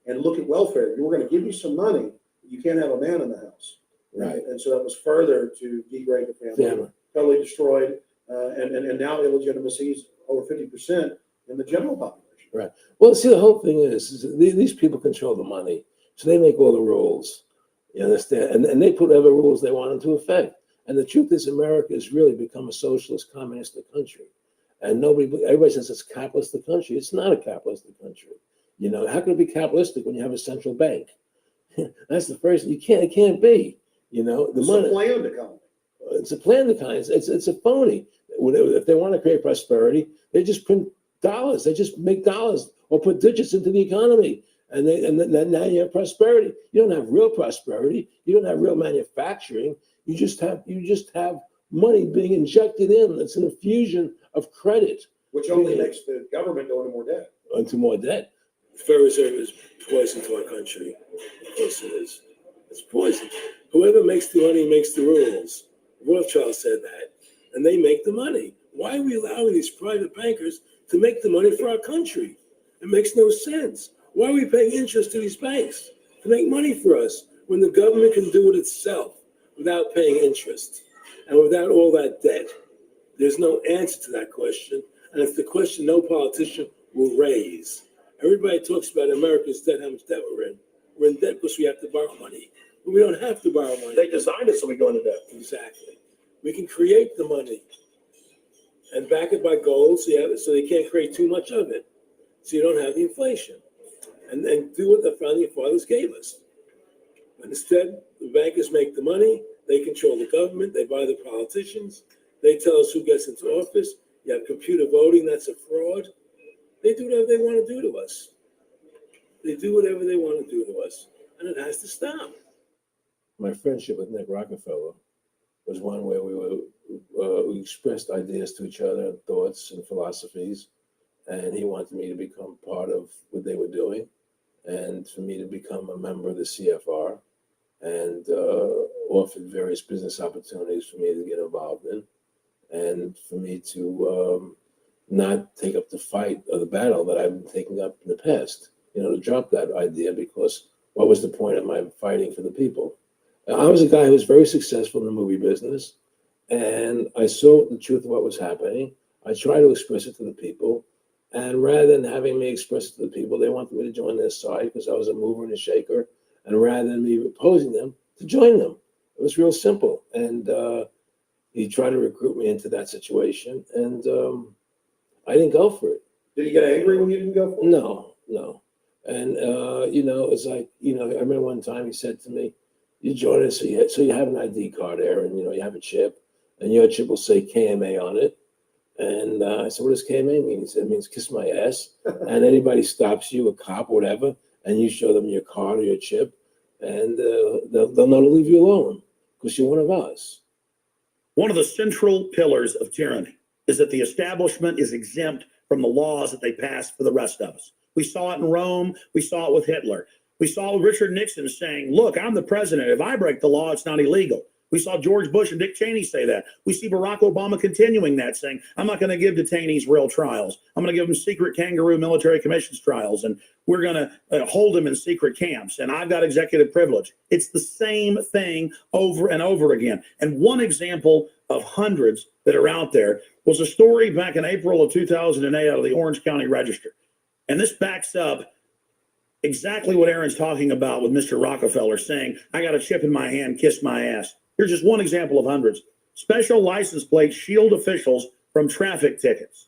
And look at welfare. We're going to give you some money, but you can't have a man in the house. Right. And so that was further to degrade the family. Totally destroyed. And now illegitimacy is over 50% in the general population. Right. Well, see, the whole thing is these people control the money, so they make all the rules. You understand? And they put whatever rules they want into effect. And the truth is, America has really become a socialist, communistic country. And everybody says it's a capitalistic country. It's not a capitalistic country. You know, how can it be capitalistic when you have a central bank? That's the first. It can't be. You know, the money. It's a planned economy. It's a planned economy. It's a phony. If they want to create prosperity, they just print dollars. They just make dollars or put digits into the economy, and then now you have prosperity. You don't have real prosperity. You don't have real manufacturing. You just have money being injected in. It's an infusion of credit, Which only makes the government go into more debt. Into more debt. The Federal Reserve is poison to our country. Of course it is. It's poison. Whoever makes the money makes the rules. Rothschild said that. And they make the money. Why are we allowing these private bankers to make the money for our country? It makes no sense. Why are we paying interest to these banks to make money for us when the government can do it itself without paying interest and without all that debt? There's no answer to that question. And it's the question no politician will raise. Everybody talks about America's debt, how much debt we're in. We're in debt because we have to borrow money. But we don't have to borrow money. They designed it so we go into debt. Exactly. We can create the money and back it by gold so they can't create too much of it. So you don't have the inflation. And do what the founding fathers gave us. But instead, the bankers make the money, they control the government, they buy the politicians, they tell us who gets into office. You have computer voting, that's a fraud. They do whatever they want to do to us. They do whatever they want to do to us. And it has to stop. My friendship with Nick Rockefeller was one where we expressed ideas to each other, thoughts and philosophies. And he wanted me to become part of what they were doing and for me to become a member of the CFR and offered various business opportunities for me to get involved in and for me to not take up the fight or the battle that I've been taking up in the past, to drop that idea because what was the point of my fighting for the people? I was a guy who was very successful in the movie business and I saw the truth of what was happening. I tried to express it to the people. And rather than having me express it to the people, they wanted me to join their side because I was a mover and a shaker. And rather than me opposing them, to join them. It was real simple. And He tried to recruit me into that situation, and I didn't go for it. Did he get angry when you didn't go for it? No, no. And, it's like, I remember one time he said to me, you join us, so you have an ID card, Aaron, you have a chip, and your chip will say KMA on it. And I said, what does KMA mean? He said, it means kiss my ass. And anybody stops you, a cop or whatever, and you show them your card or your chip, and they'll know to leave you alone because you're one of us. One of the central pillars of tyranny is that the establishment is exempt from the laws that they pass for the rest of us. We saw it in Rome. We saw it with Hitler. We saw Richard Nixon saying, look, I'm the president. If I break the law, it's not illegal. We saw George Bush and Dick Cheney say that. We see Barack Obama continuing that, saying, I'm not going to give detainees real trials. I'm going to give them secret kangaroo military commissions trials, and we're going to hold them in secret camps, and I've got executive privilege. It's the same thing over and over again. And one example of hundreds that are out there was a story back in April of 2008 out of the Orange County Register. And this backs up exactly what Aaron's talking about with Mr. Rockefeller saying, I got a chip in my hand, kiss my ass. Here's just one example of hundreds. Special license plates shield officials from traffic tickets.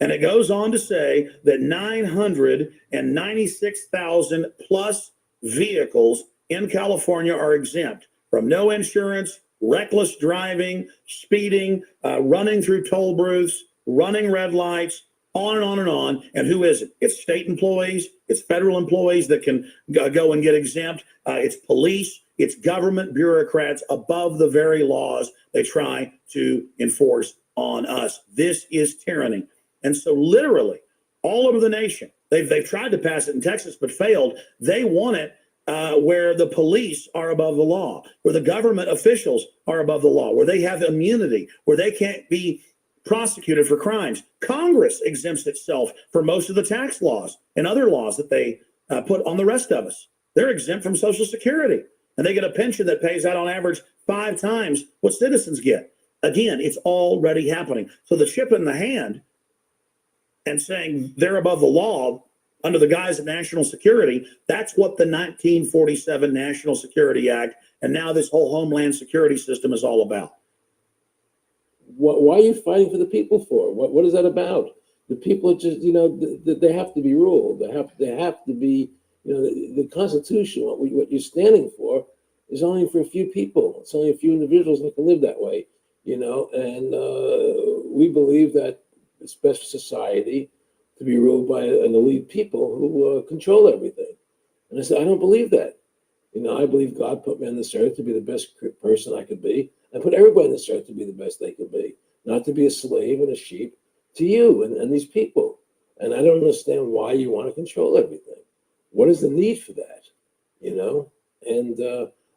And it goes on to say that 996,000 plus vehicles in California are exempt from no insurance, reckless driving, speeding, running through toll booths, running red lights, on and on and on. And who is it? It's state employees. It's federal employees that can go and get exempt. It's police. It's government bureaucrats above the very laws they try to enforce on us. This is tyranny. And so literally all over the nation, they've tried to pass it in Texas, but failed. They want it where the police are above the law, where the government officials are above the law, where they have immunity, where they can't be prosecuted for crimes. Congress exempts itself for most of the tax laws and other laws that they put on the rest of us. They're exempt from Social Security, and they get a pension that pays out on average 5 times what citizens get. Again, it's already happening. So the chip in the hand and saying they're above the law under the guise of national security, that's what the 1947 National Security Act and now this whole Homeland Security system is all about. Why are you fighting for the people for? What is that about? The people are just, they have to be ruled. They have to be, the Constitution, what you're standing for is only for a few people. It's only a few individuals that can live that way, and we believe that it's best for society to be ruled by an elite people who control everything. And I said, I don't believe that. I believe God put me on this earth to be the best person I could be, and put everybody on this earth to be the best they could be, not to be a slave and a sheep to you and these people. And I don't understand why you want to control everything. What is the need for that? And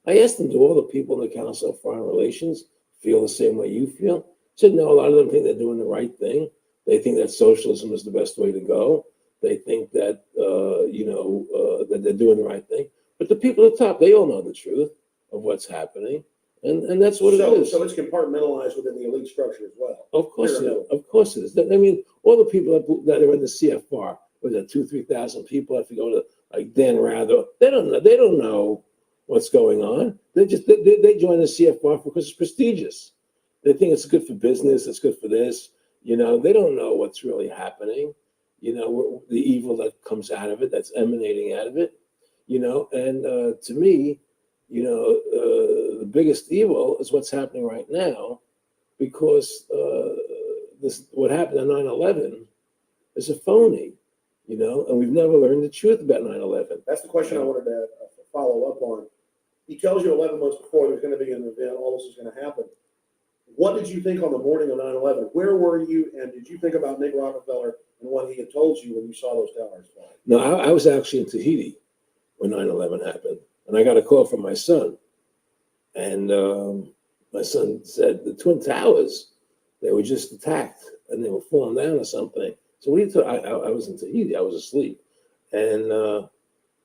I asked them, do all the people in the Council of Foreign Relations feel the same way you feel? I said, no, a lot of them think they're doing the right thing. They think that socialism is the best way to go. They think that, that they're doing the right thing. But the people at the top, they all know the truth of what's happening. And that's what it is. So it's compartmentalized within the elite structure as well. Of course it is. Of course it is. I mean, all the people that are in the CFR, was it 2,000-3,000 people? If you go to like Dan Rather, they don't know what's going on. They join the CFR because it's prestigious. They think it's good for business. It's good for this. They don't know what's really happening. The evil that comes out of it, that's emanating out of it. And to me, the biggest evil is what's happening right now, because what happened on 9/11 is a phony, and we've never learned the truth about 9/11. That's the question I wanted to follow up on. He tells you 11 months before there's going to be an event, all this is going to happen. What did you think on the morning of 9/11? Where were you, and did you think about Nick Rockefeller and what he had told you when you saw those towers fly? No, I was actually in Tahiti when 9/11 happened, and I got a call from my son. And my son said, the Twin Towers, they were just attacked and they were falling down or something. So what are you talking? I was in Tahiti, I was asleep. And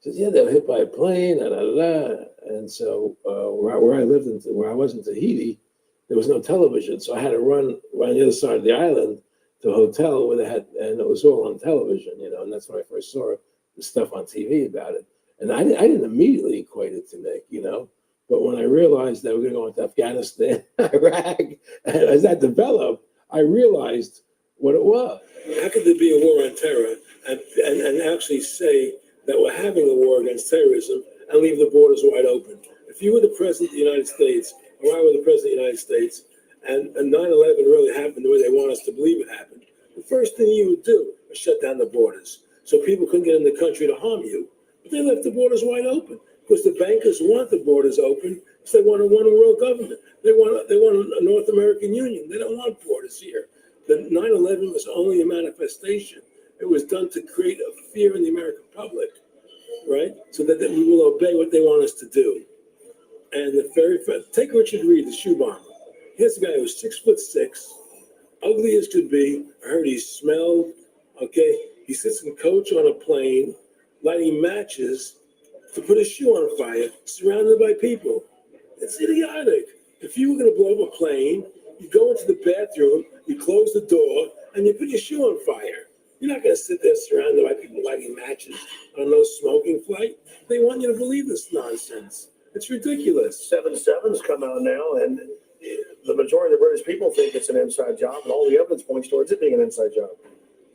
said, yeah, they were hit by a plane, And so where I lived, where I was in Tahiti, there was no television. So I had to run the other side of the island to a hotel where they had, and it was all on television, and that's when I first saw the stuff on TV about it. And I didn't immediately equate it to Nick, But when I realized that we're going to go into Afghanistan, Iraq, and as that developed, I realized what it was. How could there be a war on terror and actually say that we're having a war against terrorism and leave the borders wide open? If you were the president of the United States, or I were the president of the United States, and 9/11 really happened the way they want us to believe it happened, the first thing you would do is shut down the borders so people couldn't get in the country to harm you. But they left the borders wide open because the bankers want the borders open because they want a one world government. They want a North American Union. They don't want borders here. The 9/11 was only a manifestation. It was done to create a fear in the American public, right? So that we will obey what they want us to do. And the very first, take Richard Reed, the shoe bomber. Here's a guy who was 6'6", ugly as could be. I heard he smelled. Okay, he sits in coach on a plane, lighting matches to put his shoe on fire, surrounded by people. It's idiotic. If you were going to blow up a plane, you go into the bathroom, you close the door, and you put your shoe on fire. You're not going to sit there surrounded by people lighting matches on no smoking flight. They want you to believe this nonsense. It's ridiculous. 7/7's come out now, and the majority of the British people think it's an inside job, and all the evidence points towards it being an inside job.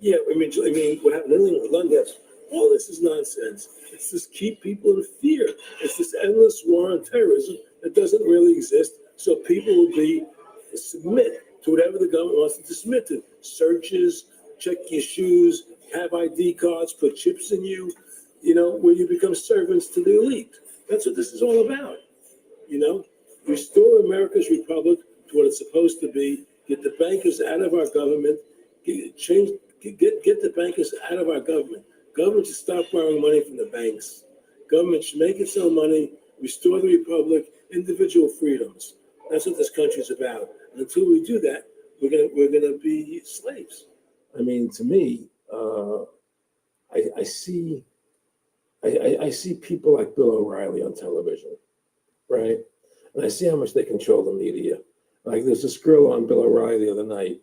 Yeah, I mean, what happened in London? Yes. All this is nonsense. It's just keep people in fear. It's this endless war on terrorism that doesn't really exist. So people will submit to whatever the government wants them to submit to. Searches, check your shoes, have ID cards, put chips in you, where you become servants to the elite. That's what this is all about. Restore America's republic to what it's supposed to be. Get the bankers out of our government. Get the bankers out of our government. Government should stop borrowing money from the banks. Government should make its own money, restore the republic, individual freedoms. That's what this country is about. And until we do that, we're gonna be slaves. I mean, to me, I see people like Bill O'Reilly on television, right? And I see how much they control the media. Like there's this girl on Bill O'Reilly the other night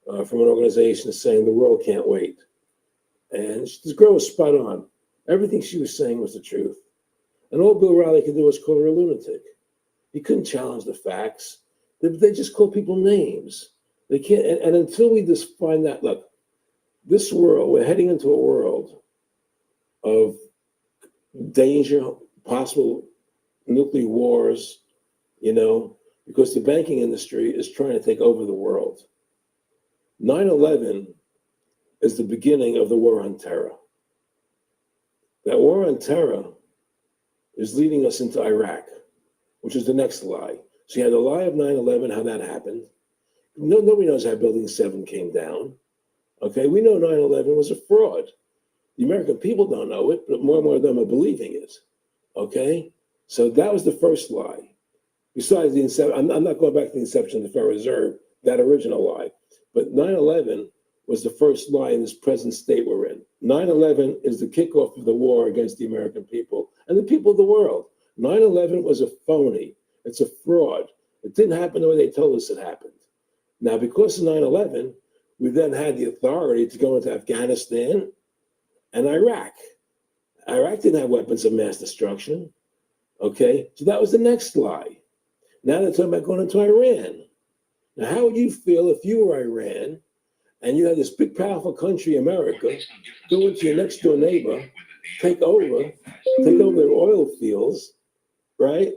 from an organization saying the world can't wait. And this girl was spot on. Everything she was saying was the truth. And all Bill O'Reilly could do was call her a lunatic. He couldn't challenge the facts. They just call people names. They can't, and until we just find that, look, this world, we're heading into a world of danger, possible nuclear wars, because the banking industry is trying to take over the world. 9/11 is the beginning of the war on terror. That war on terror is leading us into Iraq, which is the next lie. So you had the lie of 9/11, how that happened. Nobody knows how Building 7 came down. Okay, we know 9/11 was a fraud. The American people don't know it, but more and more of them are believing it. Okay, so that was the first lie. Besides the inception, I'm not going back to the inception of the Federal Reserve, that original lie. But 9/11 was the first lie in this present state we're in. 9/11 is the kickoff of the war against the American people and the people of the world. 9/11 was a phony. It's a fraud. It didn't happen the way they told us it happened. Now, because of 9/11, we then had the authority to go into Afghanistan and Iraq. Iraq didn't have weapons of mass destruction. Okay, so that was the next lie. Now they're talking about going into Iran. Now, how would you feel if you were Iran and you had this big, powerful country, America, go into your next door neighbor, take over their oil fields, right?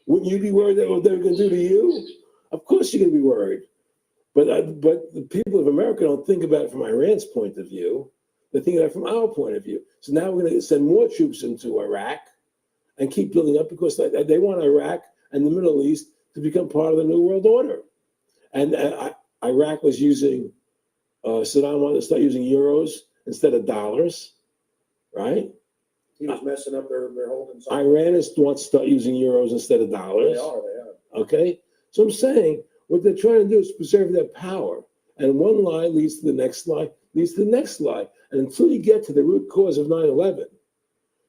Wouldn't you be worried that what they were going to do to you? Of course you're going to be worried. But the people of America don't think about it from Iran's point of view. They think about it from our point of view. So now we're going to send more troops into Iraq and keep building up because they want Iraq and the Middle East to become part of the New World Order. And Iraq was using, Saddam wanted to start using euros instead of dollars, right? He was messing up their holding. Iran wants to start using euros instead of dollars. They are. Okay? So I'm saying what they're trying to do is preserve their power. And one lie leads to the next lie, leads to the next lie. And until you get to the root cause of 9/11,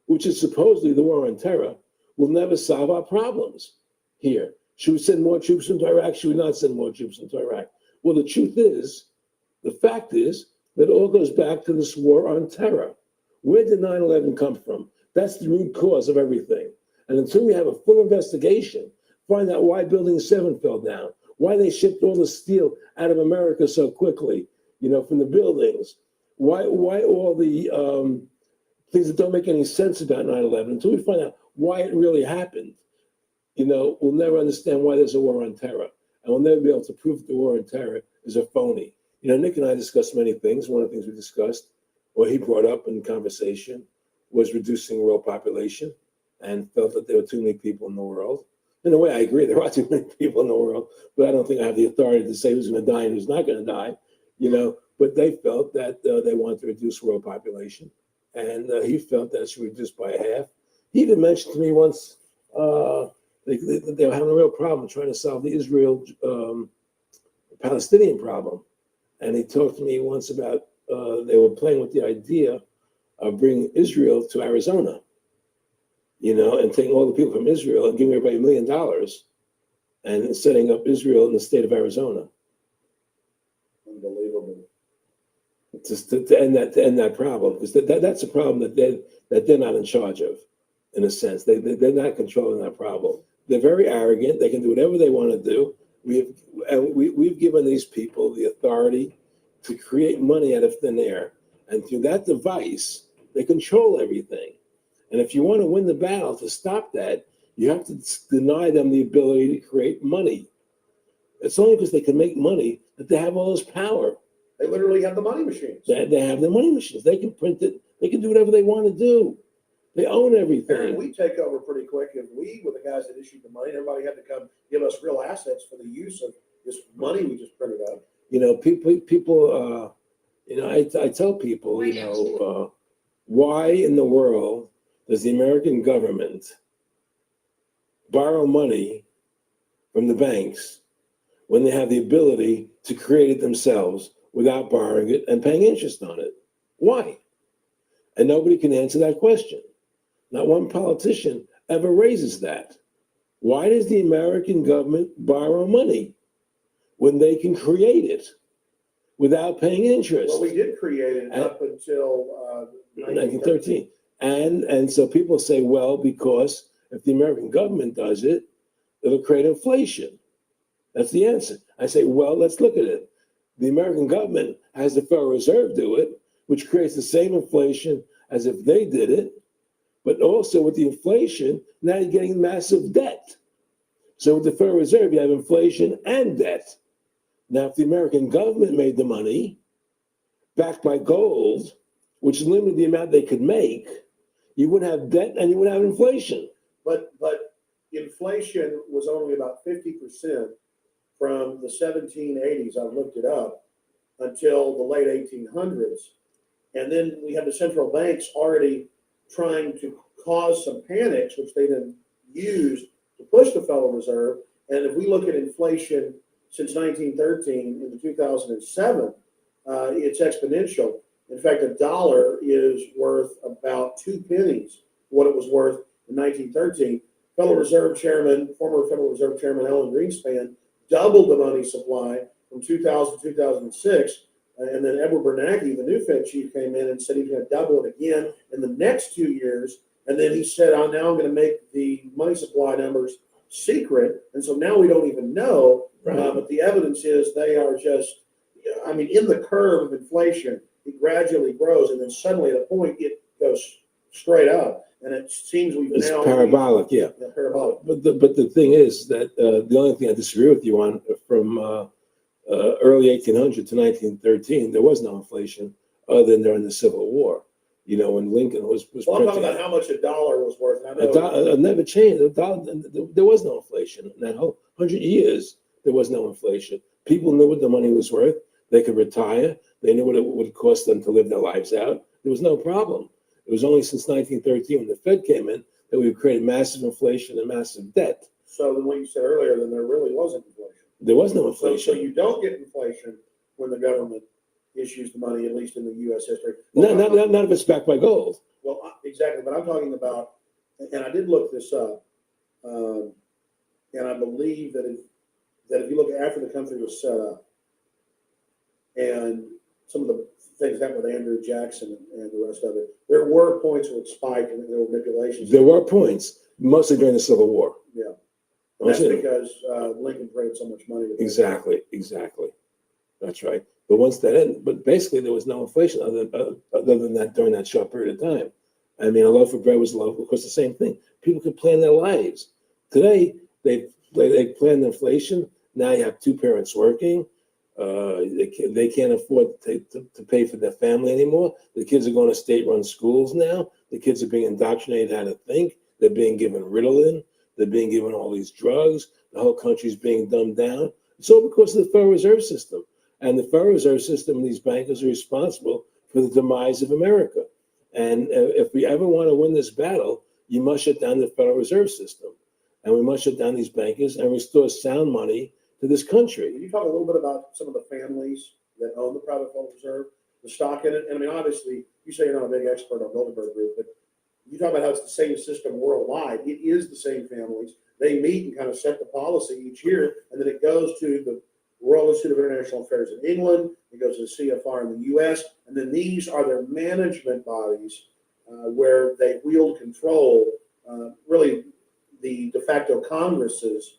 which is supposedly the war on terror, we'll never solve our problems here. Should we send more troops into Iraq? Should we not send more troops into Iraq? Well, the truth is, the fact is, that it all goes back to this war on terror. Where did 9/11 come from? That's the root cause of everything. And until we have a full investigation, find out why Building 7 fell down, why they shipped all the steel out of America so quickly, from the buildings, why all the things that don't make any sense about 9/11, until we find out why it really happened, we'll never understand why there's a war on terror. And we'll never be able to prove that the war on terror is a phony. Nick and I discussed many things. One of the things we discussed, or he brought up in conversation, was reducing world population, and felt that there were too many people in the world. In a way, I agree, there are too many people in the world, but I don't think I have the authority to say who's going to die and who's not going to die, But they felt that they wanted to reduce world population, and he felt that it should be reduced by half. He even mentioned to me once they were having a real problem trying to solve the Israel-Palestinian problem. And he talked to me once about they were playing with the idea of bringing Israel to Arizona, and taking all the people from Israel and giving everybody $1 million and setting up Israel in the state of Arizona. Unbelievable. Just to end that problem, because that's a problem that they're not in charge of, in a sense. They're not controlling that problem. They're very arrogant. They can do whatever they want to do. We've given these people the authority to create money out of thin air, and through that device, they control everything. And if you want to win the battle to stop that, you have to deny them the ability to create money. It's only because they can make money that they have all this power. They literally have the money machines. They have the money machines. They can print it. They can do whatever they want to do. They own everything. Aaron, we take over pretty quick. If we were the guys that issued the money, everybody had to come give us real assets for the use of this money we just printed up. People. I tell people, why in the world does the American government borrow money from the banks when they have the ability to create it themselves without borrowing it and paying interest on it? Why? And nobody can answer that question. Not one politician ever raises that. Why does the American government borrow money when they can create it without paying interest? Well, we did create it up until 1913. And so people say, well, because if the American government does it, it'll create inflation. That's the answer. I say, well, let's look at it. The American government has the Federal Reserve do it, which creates the same inflation as if they did it. But also with the inflation, now you're getting massive debt. So with the Federal Reserve, you have inflation and debt. Now, if the American government made the money backed by gold, which limited the amount they could make, you would have debt and you would have inflation. But inflation was only about 50% from the 1780s, I've looked it up, until the late 1800s. And then we had the central banks already trying to cause some panics, which they then used to push the Federal Reserve. And if we look at inflation since 1913 into 2007, it's exponential. In fact, a dollar is worth about 2 pennies what it was worth in 1913. Former Federal Reserve Chairman Alan Greenspan doubled the money supply from 2000 to 2006. And then Edward Bernanke, the new Fed chief, came in and said he's going to double it again in the next 2 years. And then he said, now I'm going to make the money supply numbers secret. And so now we don't even know. Right. But the evidence is they are just, in the curve of inflation, it gradually grows. And then suddenly at a point, it goes straight up. And it seems it's parabolic, yeah. Parabolic. But the thing is that the only thing I disagree with you on from early 1800 to 1913, there was no inflation other than during the Civil War. When Lincoln was Well, I'm talking about how much a dollar was worth. It never changed. There was no inflation. In that whole 100 years, there was no inflation. People knew what the money was worth. They could retire. They knew what it would cost them to live their lives out. There was no problem. It was only since 1913 when the Fed came in that we created massive inflation and massive debt. So then what you said earlier, then there really wasn't inflation. There was no inflation. So you don't get inflation when the government issues the money, at least in the U.S. history. Well, not if it's backed by gold. Well, exactly. But I'm talking about, and I did look this up, and I believe that if you look after the country was set up, and some of the things happened with Andrew Jackson and the rest of it, there were points where it spiked and there were manipulations. There were points. mostly during the Civil War. Yeah. And that's because Lincoln printed so much money. Exactly. That's right. But once that ended, but basically there was no inflation other than that during that short period of time. I mean, a loaf of bread was a loaf. Of course, the same thing. People could plan their lives. Today, they plan inflation. Now you have two parents working. They can't afford to pay for their family anymore. The kids are going to state-run schools now. The kids are being indoctrinated how to think. They're being given Ritalin. They're being given all these drugs. The whole country's being dumbed down. It's all because of the Federal Reserve System. And the Federal Reserve System and these bankers are responsible for the demise of America. And if we ever want to win this battle, you must shut down the Federal Reserve System. And we must shut down these bankers and restore sound money to this country. Can you talk a little bit about some of the families that own the private Federal Reserve, the stock in it? And I mean, obviously, you say you're not a big expert on Bilderberg Group, but you talk about how it's the same system worldwide. It is the same families. They meet and kind of set the policy each year, and then it goes to the Royal Institute of International Affairs in England. It goes to the CFR in the U.S., and then these are their management bodies where they wield control, really the de facto Congresses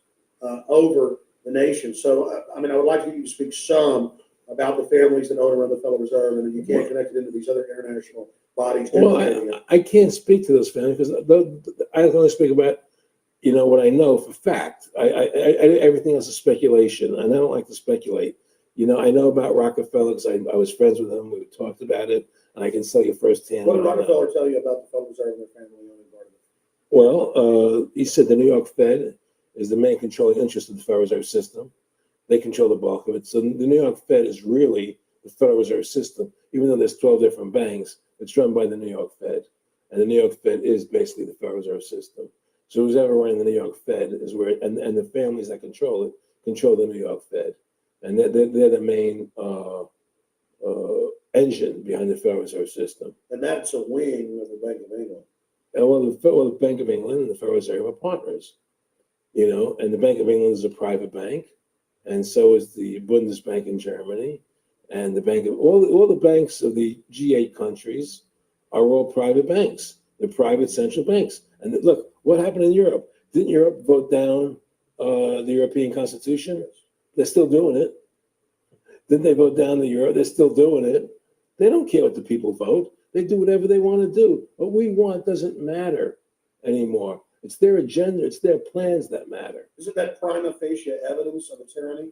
over the nation. So, I mean, I would like you to speak some about the families that own and run the Federal Reserve, and then you can't connect it into these other international bodies. Well, I can't speak to those families because I only speak about, what I know for fact. Everything else is speculation, and I don't like to speculate. I know about Rockefeller because I was friends with him. We talked about it, and I can tell you firsthand. What did Rockefeller tell you about the Federal Reserve and their family owning part of it? Well, he said the New York Fed is the main controlling interest of the Federal Reserve System. They control the bulk of it. So the New York Fed is really the Federal Reserve System. Even though there's 12 different banks, it's run by the New York Fed. And the New York Fed is basically the Federal Reserve System. So who's ever running the New York Fed is where, and the families that control it, control the New York Fed. And they're the main engine behind the Federal Reserve System. And that's a wing of the Bank of England. And the Bank of England and the Federal Reserve are partners. And the Bank of England is a private bank, and so is the Bundesbank in Germany, and the bank of all the banks of the G8 countries are all private banks. They're private central banks. And look, what happened in Europe? Didn't Europe vote down the European Constitution? They're still doing it. Didn't they vote down the euro? They're still doing it. They don't care what the people vote. They do whatever they want to do. What we want doesn't matter anymore. It's their agenda. It's their plans that matter. Isn't that prima facie evidence of a tyranny?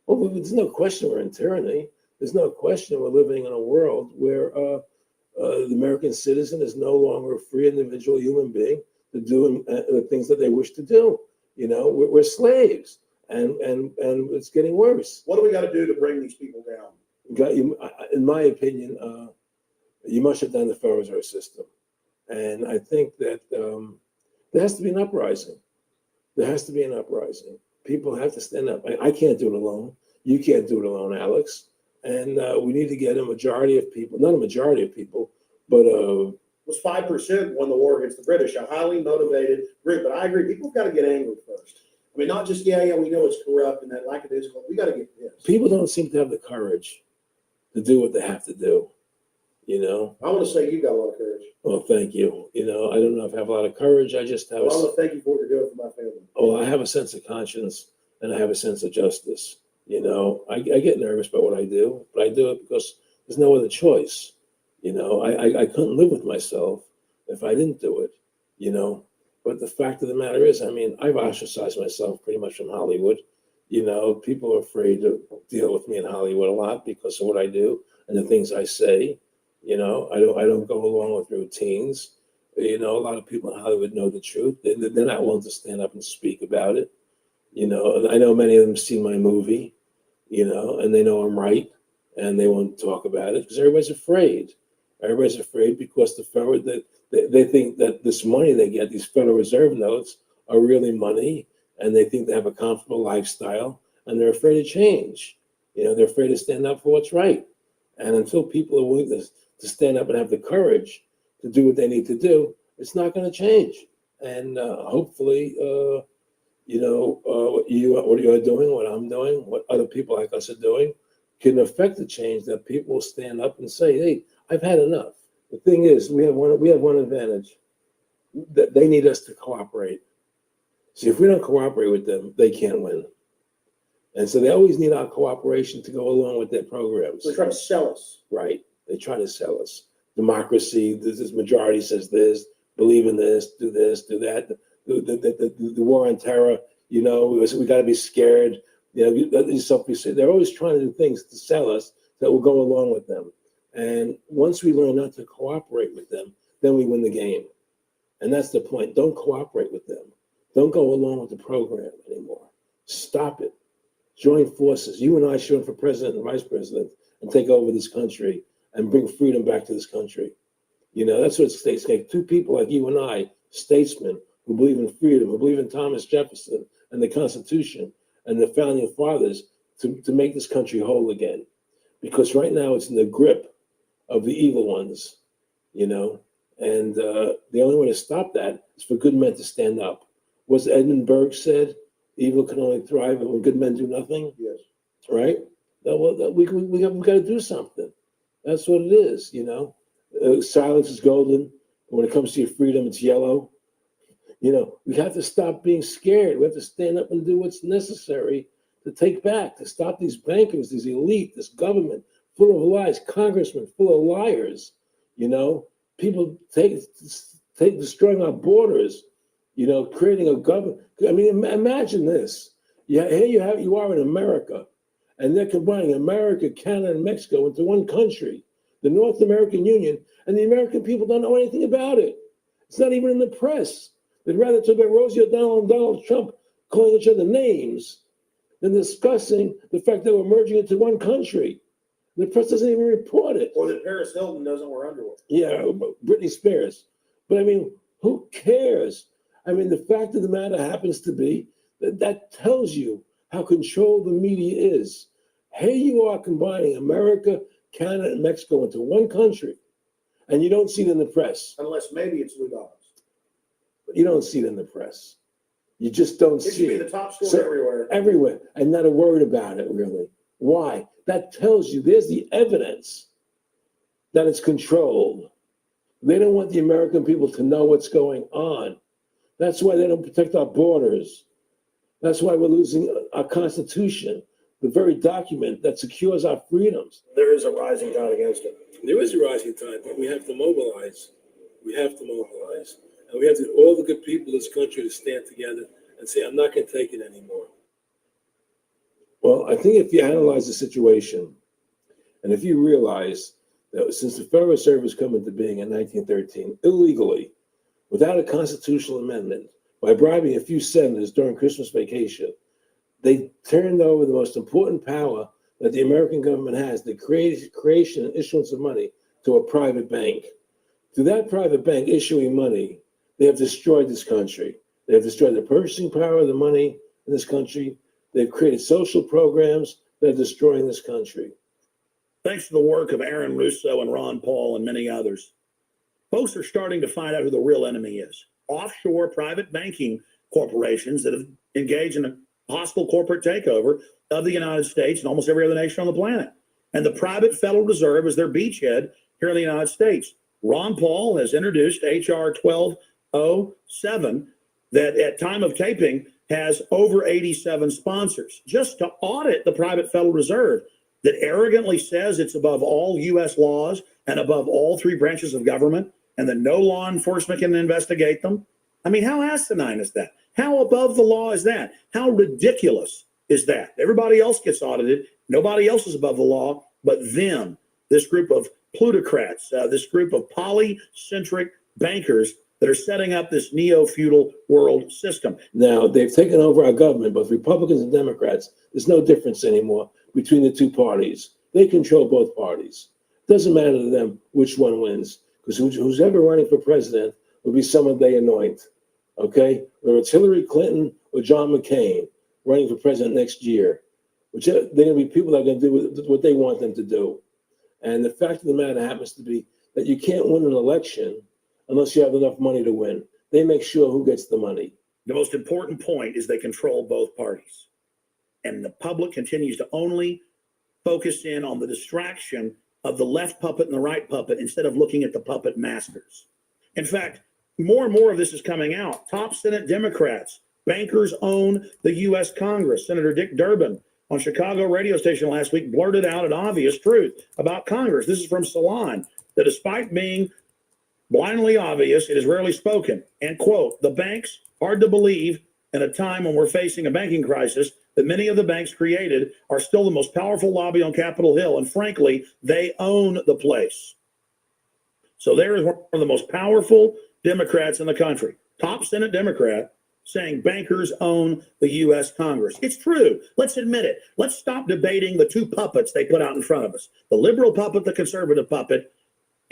Well, there's no question we're in tyranny. There's no question we're living in a world where the American citizen is no longer a free individual human being to do the things that they wish to do. We're slaves, and it's getting worse. What do we got to do to bring these people down? In my opinion, you must shut down the Federal Reserve System, and I think that there has to be an uprising. There has to be an uprising. People have to stand up. I can't do it alone. You can't do it alone, Alex. And we need to get a majority of people, not a majority of people, but it was 5% won the war against the British, a highly motivated group. But I agree, people have got to get angry first. I mean, not just, yeah, we know it's corrupt and that lackadaisical. We got to get pissed. People don't seem to have the courage to do what they have to do. I want to say you got a lot of courage. Well, thank you. I don't know if I have a lot of courage. I just have I want to thank you for what you're doing for my family. Oh, I have a sense of conscience and I have a sense of justice. I get nervous about what I do, but I do it because there's no other choice. I couldn't live with myself if I didn't do it, But the fact of the matter is, I've ostracized myself pretty much from Hollywood. People are afraid to deal with me in Hollywood a lot because of what I do and the things I say. I don't go along with routines. A lot of people in Hollywood know the truth. They're not willing to stand up and speak about it. And I know many of them have seen my movie, and they know I'm right, and they won't talk about it because everybody's afraid. Everybody's afraid because they think that this money they get, these Federal Reserve notes, are really money, and they think they have a comfortable lifestyle, and they're afraid of change. They're afraid to stand up for what's right. And until people are willing to stand up and have the courage to do what they need to do, it's not going to change. And hopefully, what you're doing, what I'm doing, what other people like us are doing, can affect the change that people will stand up and say, "Hey, I've had enough." The thing is, we have one advantage. that they need us to cooperate. See, if we don't cooperate with them, they can't win. And so they always need our cooperation to go along with their programs. They try to sell us. Right. They try to sell us. Democracy, this majority says this, believe in this, do that. The war on terror, we got to be scared. They're always trying to do things to sell us that will go along with them. And once we learn not to cooperate with them, then we win the game. And that's the point. Don't cooperate with them. Don't go along with the program anymore. Stop it. Join forces. You and I should run for president and vice president and take over this country and bring freedom back to this country. That's what states take. Two people like you and I, statesmen, who believe in freedom, who believe in Thomas Jefferson and the Constitution and the founding fathers to make this country whole again. Because right now it's in the grip of the evil ones, and the only way to stop that is for good men to stand up. What's Edmund Burke said? Evil can only thrive when good men do nothing. Yes. Right? We got to do something. That's what it is, Silence is golden. When it comes to your freedom, it's yellow. We have to stop being scared. We have to stand up and do what's necessary to stop these bankers, these elite, this government full of lies, congressmen full of liars, people destroying our borders, creating a government. I mean, imagine this. Yeah, here you are in America, and they're combining America, Canada, and Mexico into one country, the North American Union, and the American people don't know anything about it. It's not even in the press. They'd rather talk about Rosie O'Donnell and Donald Trump calling each other names than discussing the fact that we're merging into one country. The press doesn't even report it. Or that Paris Hilton doesn't wear underwear. Yeah, Britney Spears. But I mean, who cares? I mean, the fact of the matter happens to be that tells you how controlled the media is. Here you are combining America, Canada, and Mexico into one country, and you don't see it in the press. Unless maybe it's Lou Dobbs. But you don't see it in the press. You just don't It should see be it. the top story everywhere. Everywhere, and not a word about it, really. Why? That tells you there's the evidence that it's controlled. They don't want the American people to know what's going on. That's why they don't protect our borders. That's why we're losing our Constitution, the very document that secures our freedoms. There is a rising tide against it. There is a rising tide, but we have to mobilize. We have to mobilize. And we have to get all the good people in this country to stand together and say, I'm not going to take it anymore. Well, I think if you analyze the situation, and if you realize that since the Federal Reserve has come into being in 1913, illegally, without a constitutional amendment, by bribing a few senators during Christmas vacation, they turned over the most important power that the American government has, the creation and issuance of money, to a private bank. To that private bank issuing money, they have destroyed this country. They have destroyed the purchasing power of the money in this country. They've created social programs that are destroying this country. Thanks to the work of Aaron Russo and Ron Paul and many others, folks are starting to find out who the real enemy is. Offshore private banking corporations that have engaged in a hostile corporate takeover of the United States and almost every other nation on the planet. And the private Federal Reserve is their beachhead here in the United States. Ron Paul has introduced H.R. 1207 that at time of taping has over 87 sponsors just to audit the private Federal Reserve that arrogantly says it's above all U.S. laws and above all three branches of government and that no law enforcement can investigate them. I mean, how asinine is that? How above the law is that? How ridiculous is that? Everybody else gets audited. Nobody else is above the law but them, this group of plutocrats, this group of polycentric bankers that are setting up this neo-feudal world system. Now, they've taken over our government, both Republicans and Democrats. There's no difference anymore between the two parties. They control both parties. It doesn't matter to them which one wins, because who's ever running for president will be someone they anoint, okay? Whether it's Hillary Clinton or John McCain running for president next year, they're going to be people that are going to do what they want them to do. And the fact of the matter happens to be that you can't win an election unless you have enough money to win. They make sure who gets the money. The most important point is they control both parties. And the public continues to only focus in on the distraction of the left puppet and the right puppet instead of looking at the puppet masters. In fact, more and more of this is coming out. Top Senate Democrats, bankers own the U.S. Congress. Senator Dick Durbin on Chicago radio station last week blurted out an obvious truth about Congress. This is from Salon, that despite being blindly obvious, it is rarely spoken. And quote, the banks, hard to believe in a time when we're facing a banking crisis, that many of the banks created are still the most powerful lobby on Capitol Hill. And frankly, they own the place. So there is one of the most powerful Democrats in the country, top Senate Democrat, saying bankers own the U.S. Congress. It's true. Let's admit it. Let's stop debating the two puppets they put out in front of us, the liberal puppet, the conservative puppet.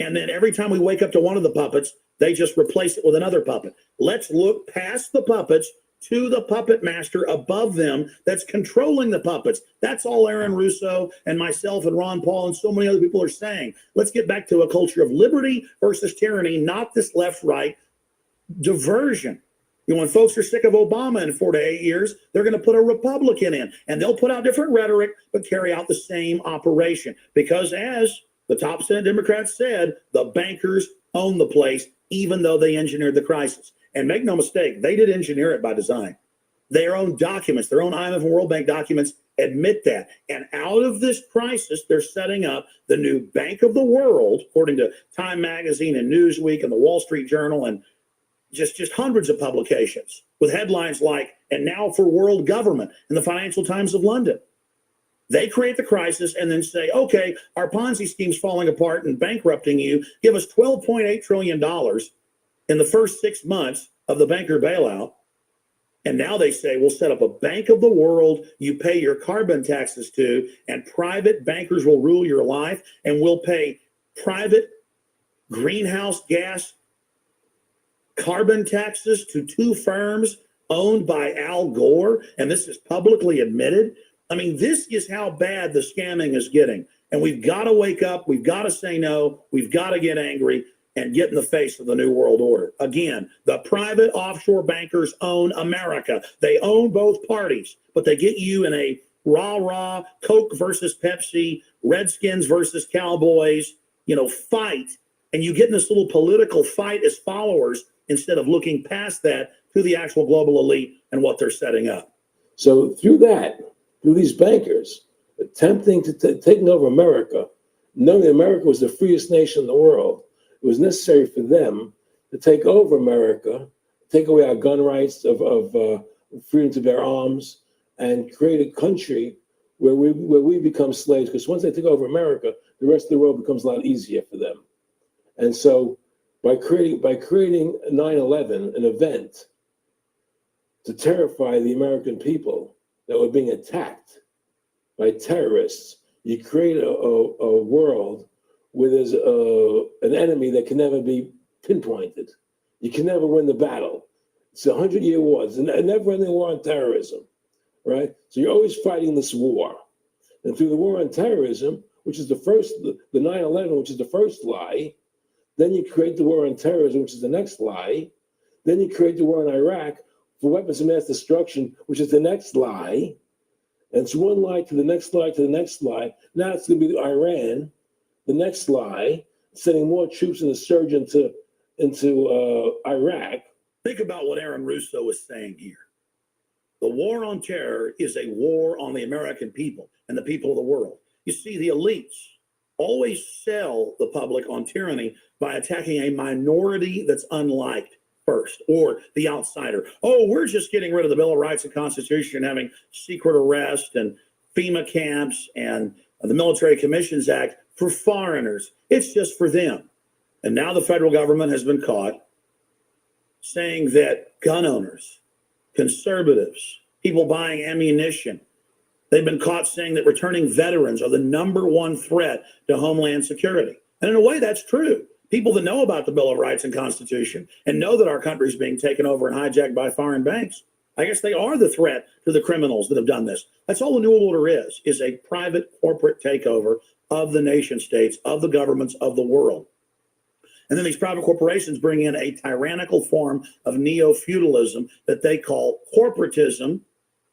And then every time we wake up to one of the puppets, they just replace it with another puppet. Let's look past the puppets to the puppet master above them that's controlling the puppets. That's all Aaron Russo and myself and Ron Paul and so many other people are saying. Let's get back to a culture of liberty versus tyranny, not this left-right diversion. You know, when folks are sick of Obama in 4 to 8 years, they're going to put a Republican in, and they'll put out different rhetoric, but carry out the same operation. Because as the top Senate Democrats said, the bankers own the place, even though they engineered the crisis. And make no mistake, they did engineer it by design. Their own documents, their own IMF and World Bank documents admit that. And out of this crisis, they're setting up the new Bank of the World, according to Time Magazine and Newsweek and the Wall Street Journal and just hundreds of publications with headlines like, and now for world government in the Financial Times of London. They create the crisis and then say, okay, our Ponzi scheme's falling apart and bankrupting you. Give us $12.8 trillion in the first 6 months of the banker bailout. And now they say, we'll set up a Bank of the World you pay your carbon taxes to, and private bankers will rule your life, and we'll pay private greenhouse gas carbon taxes to two firms owned by Al Gore. And this is publicly admitted. I mean, this is how bad the scamming is getting. And we've got to wake up. We've got to say no. We've got to get angry and get in the face of the New World Order. Again, the private offshore bankers own America. They own both parties, but they get you in a rah-rah, Coke versus Pepsi, Redskins versus Cowboys, fight. And you get in this little political fight as followers instead of looking past that to the actual global elite and what they're setting up. So through these bankers attempting to taking over America, knowing that America was the freest nation in the world, it was necessary for them to take over America, take away our gun rights of freedom to bear arms, and create a country where we become slaves. Because once they take over America, the rest of the world becomes a lot easier for them. And so, by creating 9/11, an event to terrify the American people that were being attacked by terrorists, you create a world where there's an enemy that can never be pinpointed. You can never win the battle. It's a 100-year war. It's a never-ending war on terrorism, right? So you're always fighting this war. And through the war on terrorism, which is the 9/11, which is the first lie, then you create the war on terrorism, which is the next lie. Then you create the war in Iraq for weapons of mass destruction, which is the next lie. And it's one lie to the next lie to the next lie. Now it's going to be Iran, the next lie, sending more troops and a surge into Iraq. Think about what Aaron Russo is saying here. The war on terror is a war on the American people and the people of the world. You see, the elites always sell the public on tyranny by attacking a minority that's unliked first, or the outsider. Oh, we're just getting rid of the Bill of Rights and Constitution, having secret arrest and FEMA camps and the Military Commissions Act for foreigners. It's just for them. And now the federal government has been caught saying that gun owners, conservatives, people buying ammunition, they've been caught saying that returning veterans are the number one threat to Homeland Security. And in a way, that's true. People that know about the Bill of Rights and Constitution and know that our country is being taken over and hijacked by foreign banks, I guess they are the threat to the criminals that have done this. That's all the New World Order is a private corporate takeover of the nation states, of the governments of the world. And then these private corporations bring in a tyrannical form of neo-feudalism that they call corporatism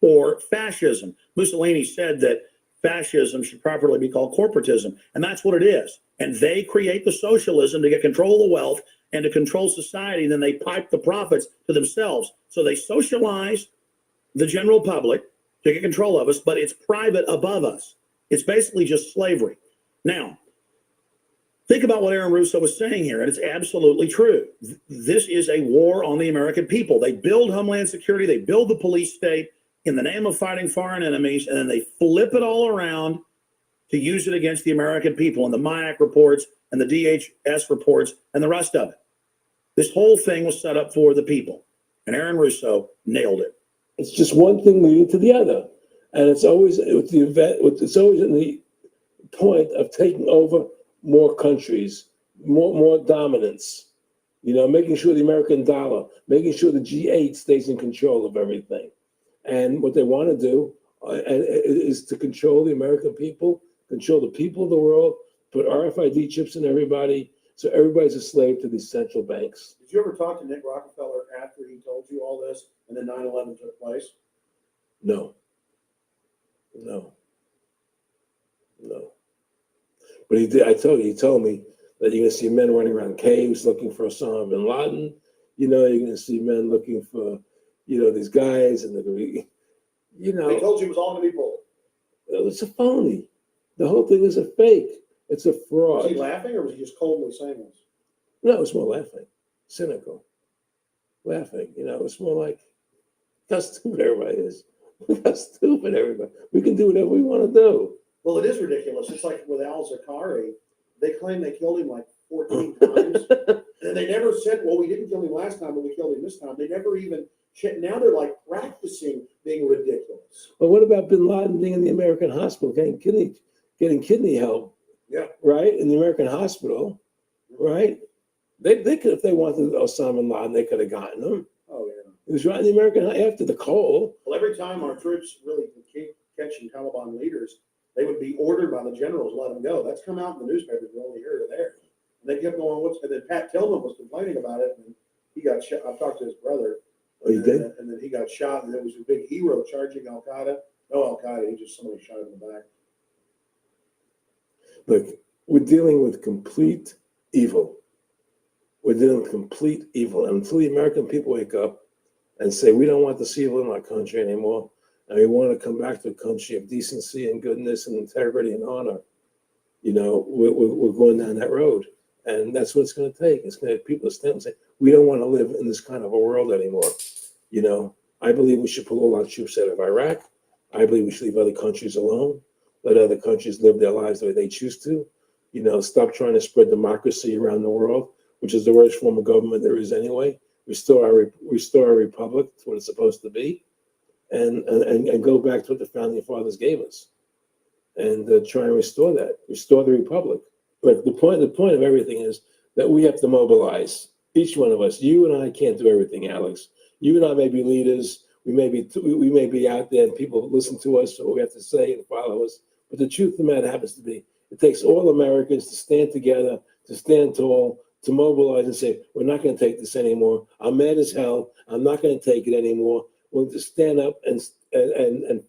or fascism. Mussolini said that fascism should properly be called corporatism, and that's what it is. And they create the socialism to get control of the wealth and to control society. Then they pipe the profits to themselves. So they socialize the general public to get control of us, but it's private above us. It's basically just slavery. Now, think about what Aaron Russo was saying here, and it's absolutely true. This is a war on the American people. They build Homeland Security, they build the police state in the name of fighting foreign enemies, and then they flip it all around to use it against the American people, and the MIAC reports and the DHS reports and the rest of it. This whole thing was set up for the people, and Aaron Russo nailed it. It's just one thing leading to the other, and it's always with the event. It's always in the point of taking over more countries, more dominance. You know, making sure the American dollar, making sure the G8 stays in control of everything, and what they want to do is to control the American people, control the people of the world, put RFID chips in everybody, so everybody's a slave to these central banks. Did you ever talk to Nick Rockefeller after he told you all this and then 9/11 took place? No. But he did. He told me that you're going to see men running around caves looking for Osama bin Laden. You know, you're going to see men looking for, these guys, and they're going to be, They told you it was all going to be bull. it's a phony. The whole thing is a fake. It's a fraud. Was he laughing or was he just coldly saying this? No, it's more laughing, cynical, laughing. It's more like how stupid everybody is. How stupid everybody. We can do whatever we want to do. Well, it is ridiculous. It's like with Al Zakari. They claim they killed him like 14 times. And they never said, well, we didn't kill him last time, but we killed him this time. They never even checked. Now they're like practicing being ridiculous. But what about bin Laden being in the American hospital, getting kidney help? Yeah. Right? In the American hospital, right? They could, if they wanted Osama bin Laden, they could have gotten him. Oh, yeah. He was right in the American, after the coal. Well, every time our troops really keep catching Taliban leaders, they would be ordered by the generals to let them go. That's come out in the newspapers, we're only here or there. And they kept going, and then Pat Tillman was complaining about it, and he got shot. I talked to his brother. Oh, you did? And then he got shot, and there was a big hero charging Al Qaeda. No Al Qaeda, he just somebody shot him in the back. Look, we're dealing with complete evil. We're dealing with complete evil. And until the American people wake up and say, we don't want this evil in our country anymore, and we want to come back to a country of decency and goodness and integrity and honor, we're going down that road. And that's what it's going to take. It's going to have people stand and say, we don't want to live in this kind of a world anymore. I believe we should pull all our troops out of Iraq. I believe we should leave other countries alone. Let other countries live their lives the way they choose to. Stop trying to spread democracy around the world, which is the worst form of government there is anyway. Restore our republic to what it's supposed to be, and go back to what the founding fathers gave us, and try and restore the republic. Like the point of everything is that we have to mobilize. Each one of us. You and I can't do everything, Alex. You and I may be leaders. We may be out there, and people listen to us, what we have to say, and follow us. But the truth of the matter happens to be, it takes all Americans to stand together, to stand tall, to mobilize and say, we're not going to take this anymore. I'm mad as hell. I'm not going to take it anymore. We're going to stand up and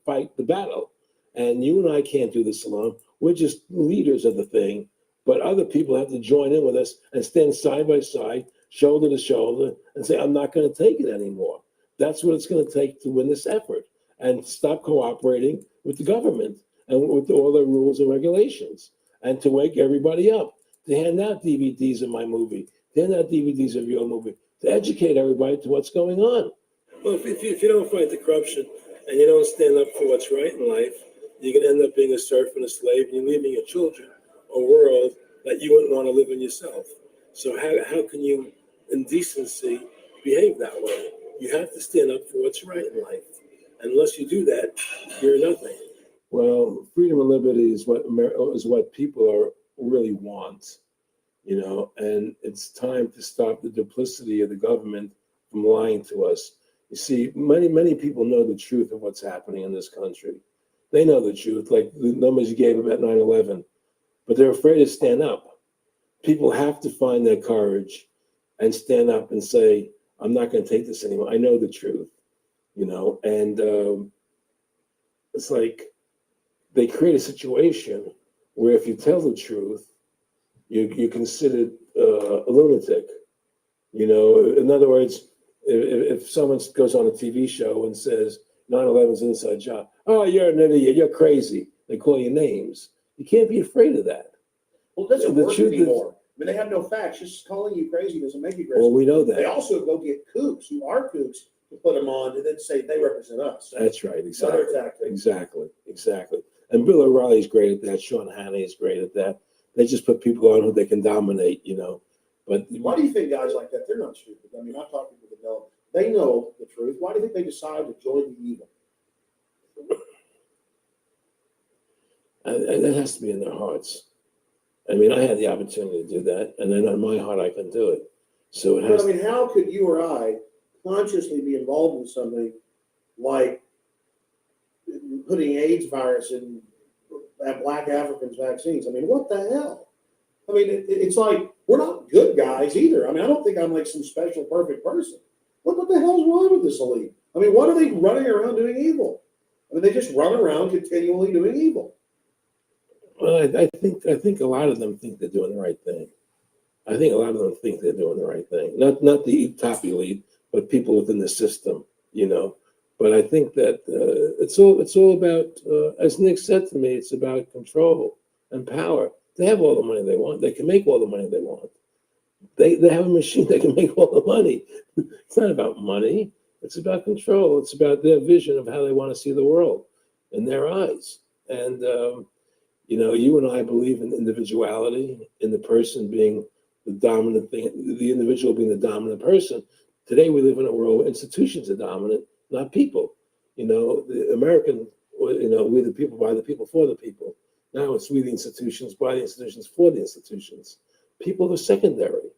fight the battle. And you and I can't do this alone. We're just leaders of the thing. But other people have to join in with us and stand side by side, shoulder to shoulder, and say, I'm not going to take it anymore. That's what it's going to take to win this effort, and stop cooperating with the government and with all their rules and regulations, and to wake everybody up, to hand out DVDs of my movie, to hand out DVDs of your movie, to educate everybody to what's going on. Well, if you don't fight the corruption and you don't stand up for what's right in life, you're going to end up being a serf and a slave, and you're leaving your children a world that you wouldn't want to live in yourself. So how can you, in decency, behave that way? You have to stand up for what's right in life. And unless you do that, you're nothing. Well, freedom and liberty is what people really want, and it's time to stop the duplicity of the government from lying to us. You see, many people know the truth of what's happening in this country. They know the truth, like the numbers you gave about 9/11, but they're afraid to stand up. People have to find their courage and stand up and say, I'm not going to take this anymore. I know the truth, and it's like they create a situation where if you tell the truth, you're considered a lunatic, In other words, if someone goes on a TV show and says 9/11 is an inside job, oh, you're an idiot, you're crazy. They call you names. You can't be afraid of that. Well, it doesn't The work truth is- anymore. I mean, they have no facts. Just calling you crazy doesn't make you crazy. Well, we know They that. also go get kooks who are kooks to put them on and then say they represent us. That's right. Another Exactly. tactic. Exactly. And Bill O'Reilly's great at that. Sean Hannity is great at that. They just put people on who they can dominate, But Why do you think guys like that, they're not stupid? I mean, I've talked to people that know. They know the truth. Why do you think they decide to join the evil? that has to be in their hearts. I mean, I had the opportunity to do that, and then in my heart, I can do it. So it But has. I mean, how could you or I consciously be involved in something like putting AIDS virus in Black Africans' vaccines? I mean, what the hell? I mean, it's like we're not good guys either. I mean, I don't think I'm like some special perfect person. What the hell's wrong with this elite? I mean, what are they running around doing evil? I mean, they just run around continually doing evil. Well, I think a lot of them think they're doing the right thing. I think a lot of them think they're doing the right thing. Not the top elite, but people within the system. But I think that it's all about, as Nick said to me, it's about control and power. They have all the money they want. They can make all the money they want. They have a machine that can make all the money. It's not about money. It's about control. It's about their vision of how they want to see the world in their eyes. And you and I believe in individuality, in the person being the dominant thing, the individual being the dominant person. Today we live in a world where institutions are dominant, not people. The American, we the people, by the people, for the people. Now it's we the institutions, by the institutions, for the institutions. People are secondary.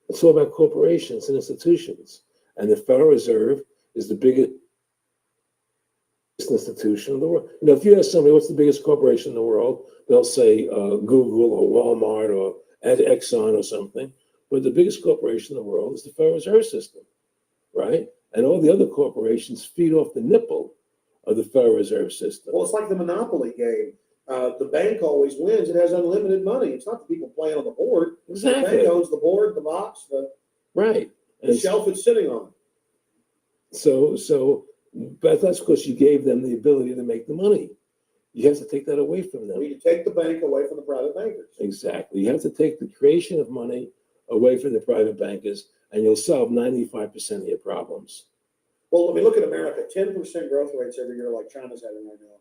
It's all about corporations and institutions. And the Federal Reserve is the biggest institution in the world. If you ask somebody what's the biggest corporation in the world, they'll say Google or Walmart or Exxon or something. But the biggest corporation in the world is the Federal Reserve System, right? And all the other corporations feed off the nipple of the Federal Reserve System. Well, it's like the Monopoly game. The bank always wins. It has unlimited money. It's not the people playing on the board. Exactly. The bank owns the board, the box, the Right. shelf it's sitting on. But that's because you gave them the ability to make the money. You have to take that away from them. We need to take the bank away from the private bankers. Exactly. You have to take the creation of money away from the private bankers, and you'll solve 95% of your problems. Well, I mean, look at America, 10% growth rates every year like China's having right now.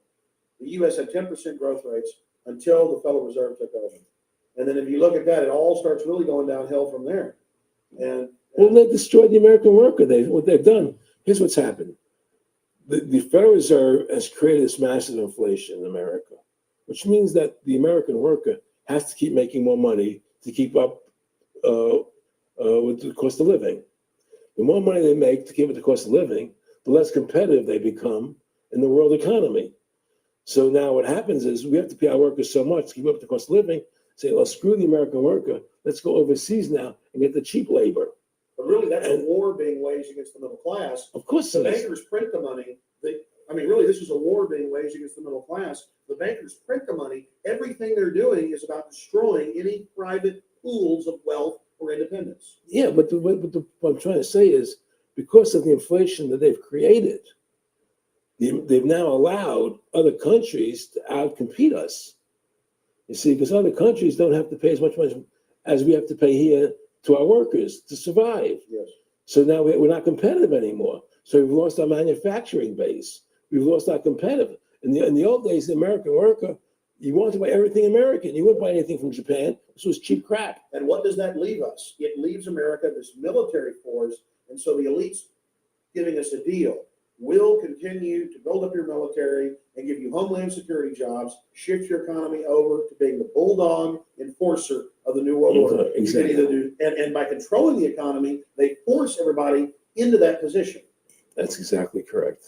The U.S. had 10% growth rates until the Federal Reserve took over. And then if you look at that, it all starts really going downhill from there. Well, they destroyed the American worker. What they've done, here's what's happened. The Federal Reserve has created this massive inflation in America, which means that the American worker has to keep making more money to keep up with the cost of living. The more money they make to keep with the cost of living, the less competitive they become in the world economy. So now what happens is we have to pay our workers so much to keep up with the cost of living, say, well, screw the American worker. Let's go overseas now and get the cheap labor. But really, that's a war being waged against the middle class. Of course The it is. bankers print the money. Really, this is a war being waged against the middle class. The bankers print the money. Everything they're doing is about destroying any private pools of wealth or independence. Yeah, but what I'm trying to say is because of the inflation that they've created, they've now allowed other countries to outcompete us. You see, because other countries don't have to pay as much money as we have to pay here to our workers to survive. Yes. So now we're not competitive anymore. So we've lost our manufacturing base. We've lost our competitive. In the old days, the American worker, you wanted to buy everything American. You wouldn't buy anything from Japan. This was cheap crap. And what does that leave us? It leaves America this military force. And so the elites giving us a deal. We'll continue to build up your military and give you homeland security jobs, shift your economy over to being the bulldog enforcer of the New World Order. Exactly. You can either do, and by controlling the economy, they force everybody into that position. That's exactly correct.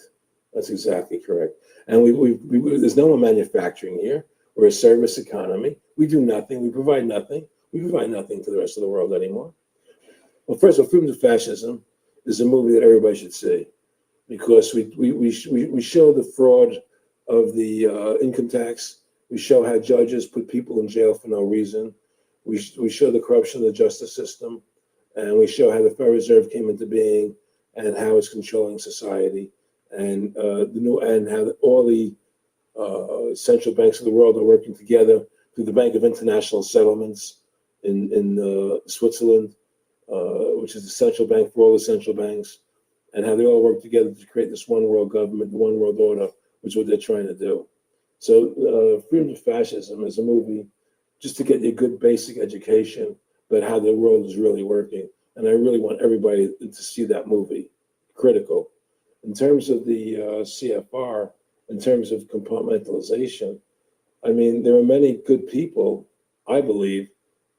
That's exactly correct. And we there's no more manufacturing here. We're a service economy. We do nothing. We provide nothing. We provide nothing to the rest of the world anymore. Well, first of all, Freedom to Fascism is a movie that everybody should see because we show the fraud of the income tax. We show how judges put people in jail for no reason. We show the corruption of the justice system. and we show how the Federal Reserve came into being and how it's controlling society, and how all the central banks of the world are working together through the Bank of International Settlements in Switzerland, which is the central bank for all the central banks, and how they all work together to create this one world government, the one world order, which is what they're trying to do. So, Freedom to Fascism is a movie just to get you a good basic education about how the world is really working. And I really want everybody to see that movie. Critical. In terms of the CFR, in terms of compartmentalization, I mean, there are many good people, I believe,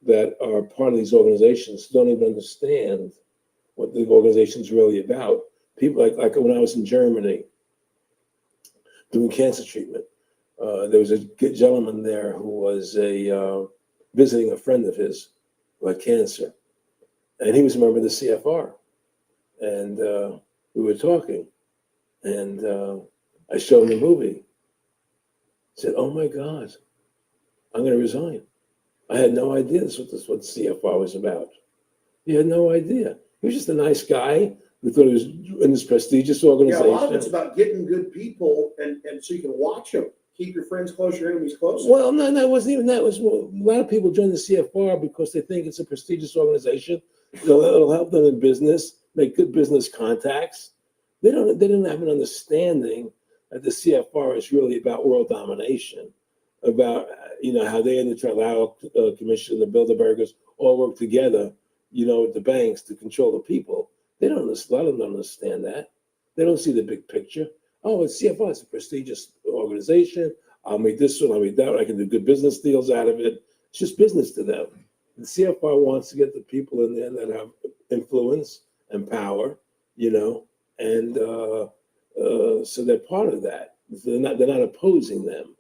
that are part of these organizations who don't even understand what the organization is really about. People like when I was in Germany doing cancer treatment, there was a good gentleman there who was visiting a friend of his who had cancer, and he was a member of the CFR, and we were talking, and I showed him the movie. He said, "Oh my God, I'm going to resign. I had no idea this was what CFR was about." He had no idea. He was just a nice guy who thought he was in this prestigious Yeah, organization. a lot of it's about getting good people, and so you can watch them. Keep your friends close, your enemies close. Well, no, it wasn't even that. It was a lot of people join the CFR because they think it's a prestigious organization. It'll help them in business, make good business contacts. They didn't have an understanding that the CFR is really about world domination, about how they and the Trilateral Commission, the Bilderbergers all work together, with the banks to control the people. They don't. A lot of them don't understand that. They don't see the big picture. Oh, it's CFR. It's a prestigious organization. I'll make this one. I'll make that one. I can do good business deals out of it. It's just business to them. The CFR wants to get the people in there that have influence and power, and so they're part of that. They're not opposing them,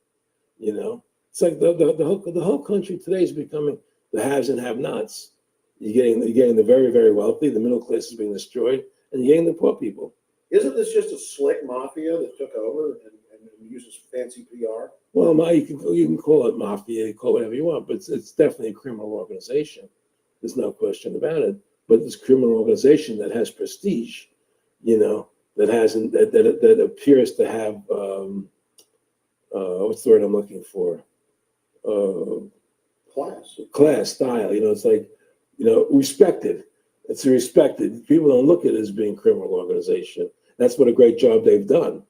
It's like the whole country today is becoming the haves and have-nots. You're getting the very, very wealthy. The middle class is being destroyed, and you're getting the poor people. Isn't this just a slick mafia that took over and uses fancy PR? Well, you can call it mafia, you call it whatever you want, but it's definitely a criminal organization. There's no question about it. But this criminal organization that has prestige, that appears to have what's the word I'm looking for? Class style. It's like respected. It's respected. People don't look at it as being a criminal organization. That's what a great job they've done.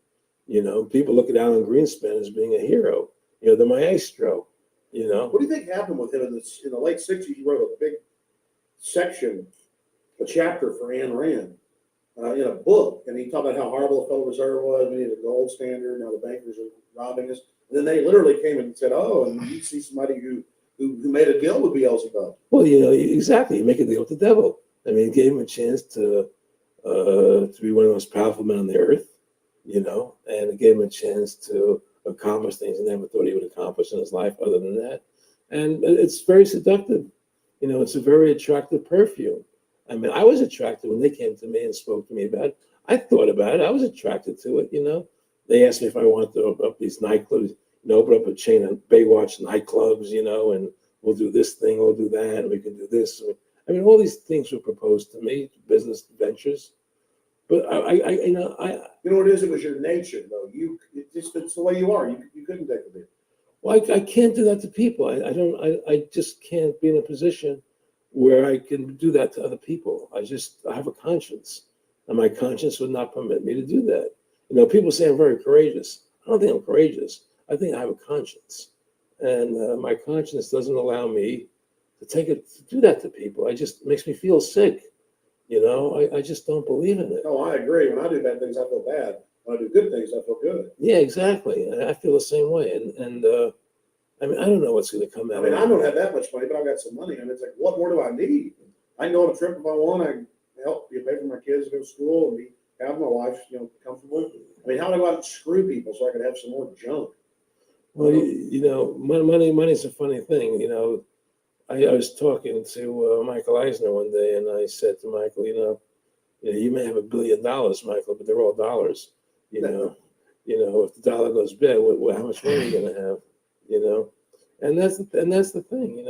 People look at Alan Greenspan as being a hero. The maestro. What do you think happened with him in the late '60s? He wrote a big section, a chapter for Ayn Rand in a book, and he talked about how horrible the Federal Reserve was. We needed a gold standard. Now the bankers are robbing us. And then they literally came and said, "Oh, and you see somebody who made a deal with Beelzebub." Well, exactly. You make a deal with the devil. I mean, it gave him a chance to be one of the most powerful men on the earth, and it gave him a chance to accomplish things he never thought he would accomplish in his life other than that. And it's very seductive. It's a very attractive perfume. I mean, I was attracted when they came to me and spoke to me about it. I thought about it. I was attracted to it, They asked me if I wanted to open up these nightclubs, open up a chain of Baywatch nightclubs, and we'll do this thing, we'll do that, and we can do this. I mean, all these things were proposed to me, business ventures. But you know what it is? It was your nature, though. It's the way you are. You couldn't take a deal. Well, I can't do that to people. I just can't be in a position where I can do that to other people. I have a conscience, and my conscience would not permit me to do that. People say I'm very courageous. I don't think I'm courageous. I think I have a conscience, and my conscience doesn't allow me to do that to people. It just makes me feel sick. I just don't believe in it. No, I agree. When I do bad things, I feel bad. When I do good things, I feel good. Yeah, exactly. I feel the same way. And I mean, I don't know what's going to come out. I mean, I don't have that much money, but I've got some money. And it's like, what more do I need? I can go on a trip if I want. I can help pay for my kids to go to school and have my life, comfortable. I mean, how do I go out and screw people so I can have some more junk? Well, money's a funny thing. I was talking to Michael Eisner one day, and I said to Michael, you may have $1 billion, Michael, but they're all dollars. If the dollar goes bad, how much money are you going to have? And that's the thing.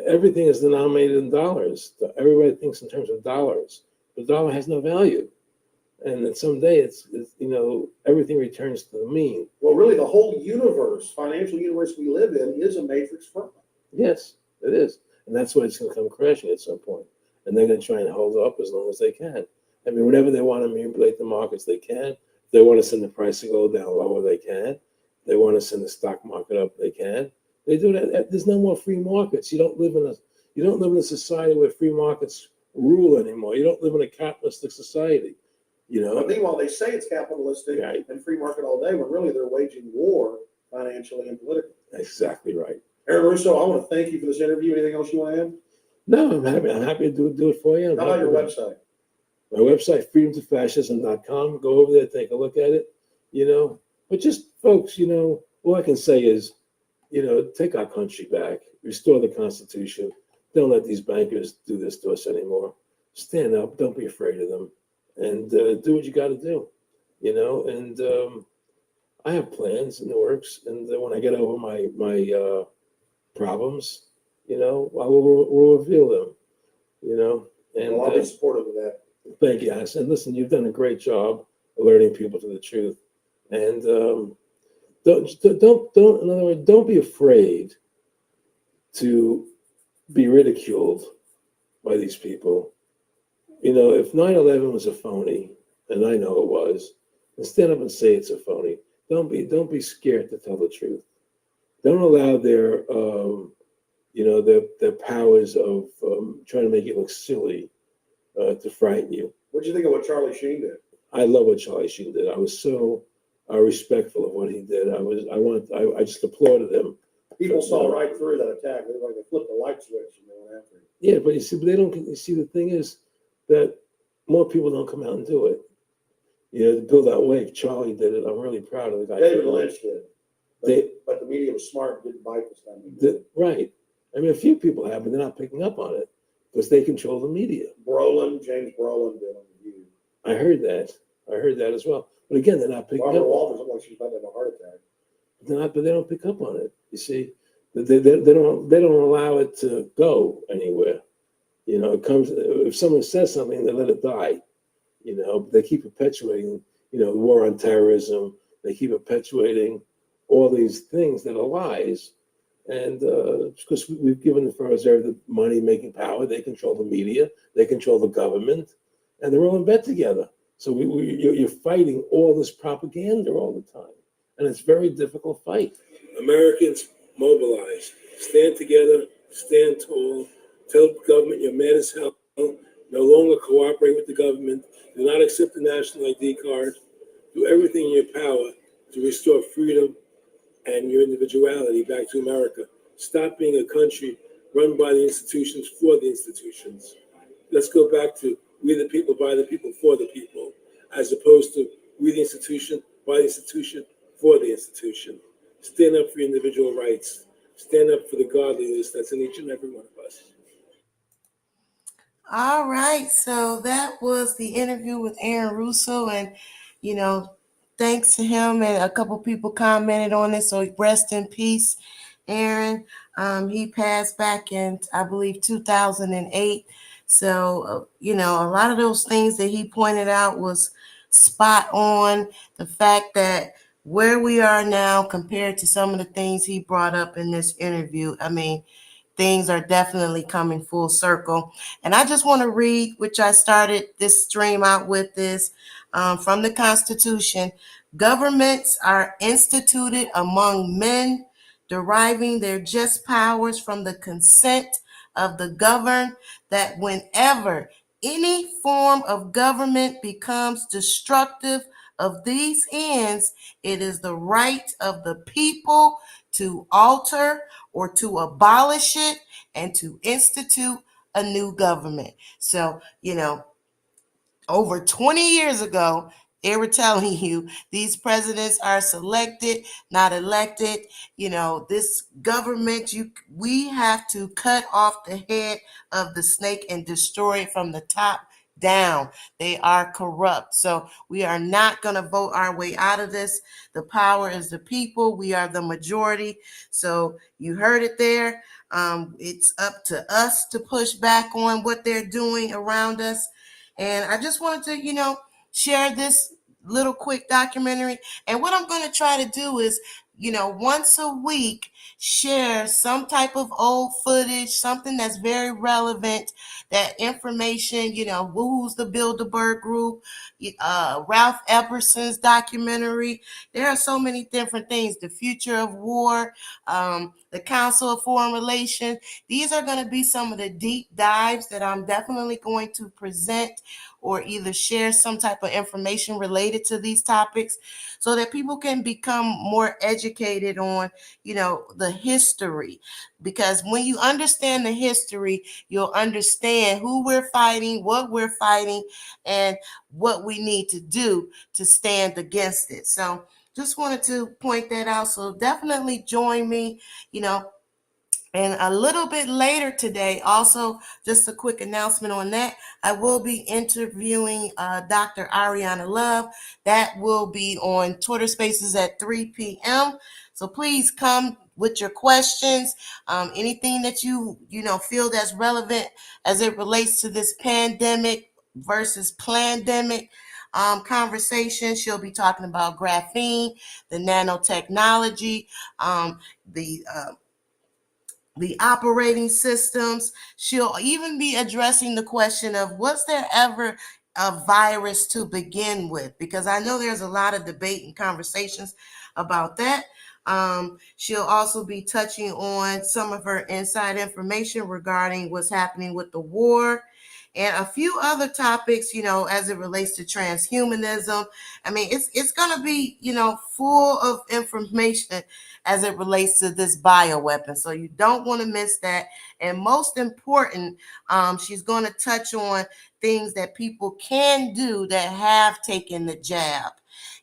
everything is denominated in dollars. Everybody thinks in terms of dollars. The dollar has no value. And then someday everything returns to the mean. Well, really, the whole universe, financial universe we live in, is a matrix firm. Yes, it is. And that's why it's going to come crashing at some point. And they're going to try and hold it up as long as they can. I mean, whenever they want to manipulate the markets, they can. If they want to send the price to go down lower, they can. If they want to send the stock market up, they can. They do that. There's no more free markets. You don't live in a society where free markets rule anymore. You don't live in a capitalistic society. But meanwhile, they say it's capitalistic Right. and free market all day, when really they're waging war financially and politically. Exactly right. Aaron Russo, I want to thank you for this interview. Anything else you want to add? No, I'm happy. I'm happy to do it for you. How about your website? My website, freedomtofascism.com. Go over there, take a look at it. But just folks, all I can say is, take our country back, restore the Constitution. Don't let these bankers do this to us anymore. Stand up. Don't be afraid of them, and do what you got to do. And I have plans in the works, and when I get over my problems, I will reveal them. And Well, I'll be supportive of that. thank you, Alice. And listen, you've done a great job alerting people to the truth. And in other words, don't be afraid to be ridiculed by these people. If 9/11 was a phony, and I know it was, then stand up and say it's a phony. Don't be scared to tell the truth. Don't allow their powers of trying to make you look silly to frighten you. What do you think of what Charlie Sheen did? I love what Charlie Sheen did. I was so respectful of what he did. I just applauded him. People saw right through that attack. They like they flipped the light switch and they went after him. Yeah, but they don't. You see, the thing is that more people don't come out and do it. To build that wave, Charlie did it. I'm really proud of the guy. David Lynch did. But the media was smart and didn't bite this time. Right. I mean, a few people have, but they're not picking up on it because they control the media. James Brolin did on the View. I heard that as well. But again, they're not picking Barbara up. Walters looked like she's about to have a heart attack. But they don't pick up on it. You see, they don't allow it to go anywhere. It comes if someone says something, they let it die. They keep perpetuating, the war on terrorism. They keep perpetuating all these things that are lies. And because we've given the Federal Reserve the money-making power, they control the media, they control the government, and they're all in bed together. So you're fighting all this propaganda all the time, and it's a very difficult fight. Americans, mobilize, stand together, stand tall, tell the government you're mad as hell, no longer cooperate with the government, do not accept the national ID card, do everything in your power to restore freedom and your individuality back to America. Stop being a country run by the institutions for the institutions. Let's go back to we the people, by the people, for the people, as opposed to we the institution, by the institution, for the institution. Stand up for your individual rights. Stand up for the godliness that's in each and every one of us. All right, so that was the interview with Aaron Russo, and thanks to him, and a couple people commented on it. So rest in peace, Aaron. He passed back in, I believe, 2008. So a lot of those things that he pointed out was spot on. The fact that where we are now compared to some of the things he brought up in this interview, I mean, things are definitely coming full circle. And I just want to read, which I started this stream out with, this from the Constitution. Governments are instituted among men, deriving their just powers from the consent of the governed, that whenever any form of government becomes destructive of these ends, it is the right of the people to alter or to abolish it and to institute a new government. So, over 20 years ago, they were telling you these presidents are selected, not elected. This government, we have to cut off the head of the snake and destroy it from the top down. They are corrupt. So we are not going to vote our way out of this. The power is the people. We are the majority. So you heard it there. It's up to us to push back on what they're doing around us. And I just wanted to, share this little quick documentary. And what I'm going to try to do is, once a week, share some type of old footage, something that's very relevant, that information, who's the Bilderberg Group, Ralph Epperson's documentary. There are so many different things. The Future of War, the Council of Foreign Relations. These are going to be some of the deep dives that I'm definitely going to present or either share some type of information related to these topics so that people can become more educated on, the history. Because when you understand the history, you'll understand who we're fighting, what we're fighting, and what we need to do to stand against it. So just wanted to point that out. So definitely join me, and a little bit later today, also just a quick announcement on that, I will be interviewing Dr. Ariana Love. That will be on Twitter Spaces at 3 p.m. So please come with your questions, anything that you feel that's relevant as it relates to this pandemic versus plandemic conversation. She'll be talking about graphene, the nanotechnology, the operating systems. She'll even be addressing the question of, was there ever a virus to begin with? Because I know there's a lot of debate and conversations about that. She'll also be touching on some of her inside information regarding what's happening with the war and a few other topics, as it relates to transhumanism. I mean, it's going to be, full of information as it relates to this bioweapon. So you don't want to miss that. And most important, she's going to touch on things that people can do that have taken the jab.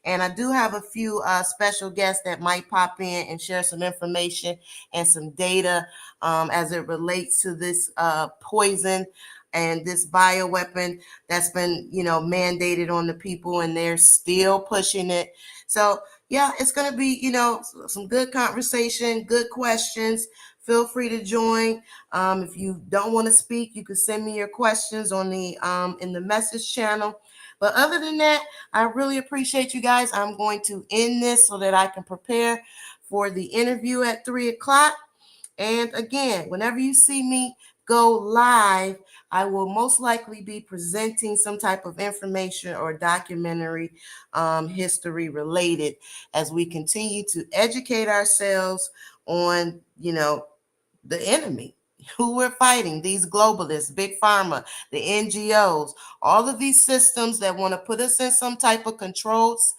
And I do have a few special guests that might pop in and share some information and some data as it relates to this poison and this bioweapon that's been, mandated on the people, and they're still pushing it. So yeah, it's going to be, some good conversation, good questions. Feel free to join. If you don't want to speak, you can send me your questions on the in the message channel. But other than that, I really appreciate you guys. I'm going to end this so that I can prepare for the interview at 3:00. And again, whenever you see me go live, I will most likely be presenting some type of information or documentary history related as we continue to educate ourselves on, the enemy, who we're fighting, these globalists, big pharma, the NGOs, all of these systems that want to put us in some type of controls,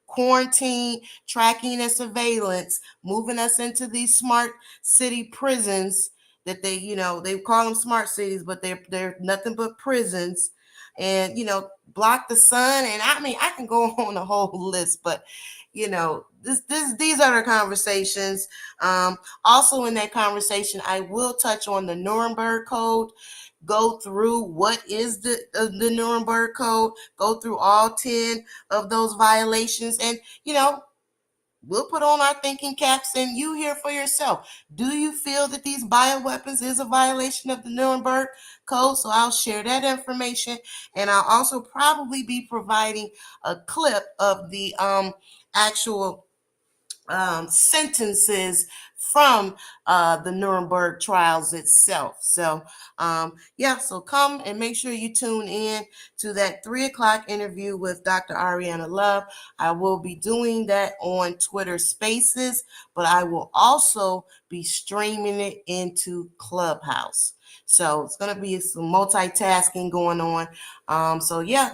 quarantine, tracking and surveillance, moving us into these smart city prisons that they call them smart cities, but they're nothing but prisons. And block the sun. And I mean, I can go on a whole list, but these are the conversations. Also in that conversation, I will touch on the Nuremberg Code, go through what is the Nuremberg Code, go through all 10 of those violations, and we'll put on our thinking caps and you hear for yourself. Do you feel that these bioweapons is a violation of the Nuremberg Code? So I'll share that information, and I'll also probably be providing a clip of the actual sentences from the Nuremberg trials itself. So so come and make sure you tune in to that 3:00 interview with Dr. Ariana Love. I will be doing that on Twitter Spaces, but I will also be streaming it into Clubhouse. So it's going to be some multitasking going on.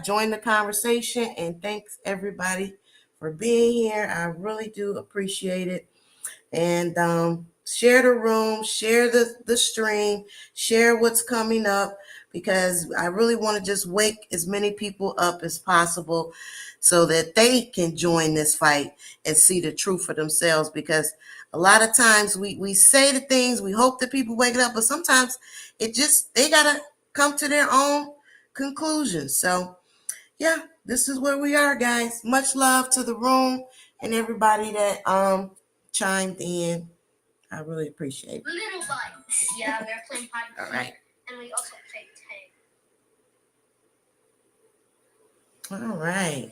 Join the conversation, and thanks everybody for being here. I really do appreciate it. And share the room, share the stream, share what's coming up, because I really want to just wake as many people up as possible so that they can join this fight and see the truth for themselves. Because a lot of times we say the things, we hope that people wake up, but sometimes they got to come to their own conclusions. So yeah, this is where we are, guys. Much love to the room and everybody that chimed in. I really appreciate it. Little bites. Yeah, we are playing hide and All seek, right. and we also played tag. All right.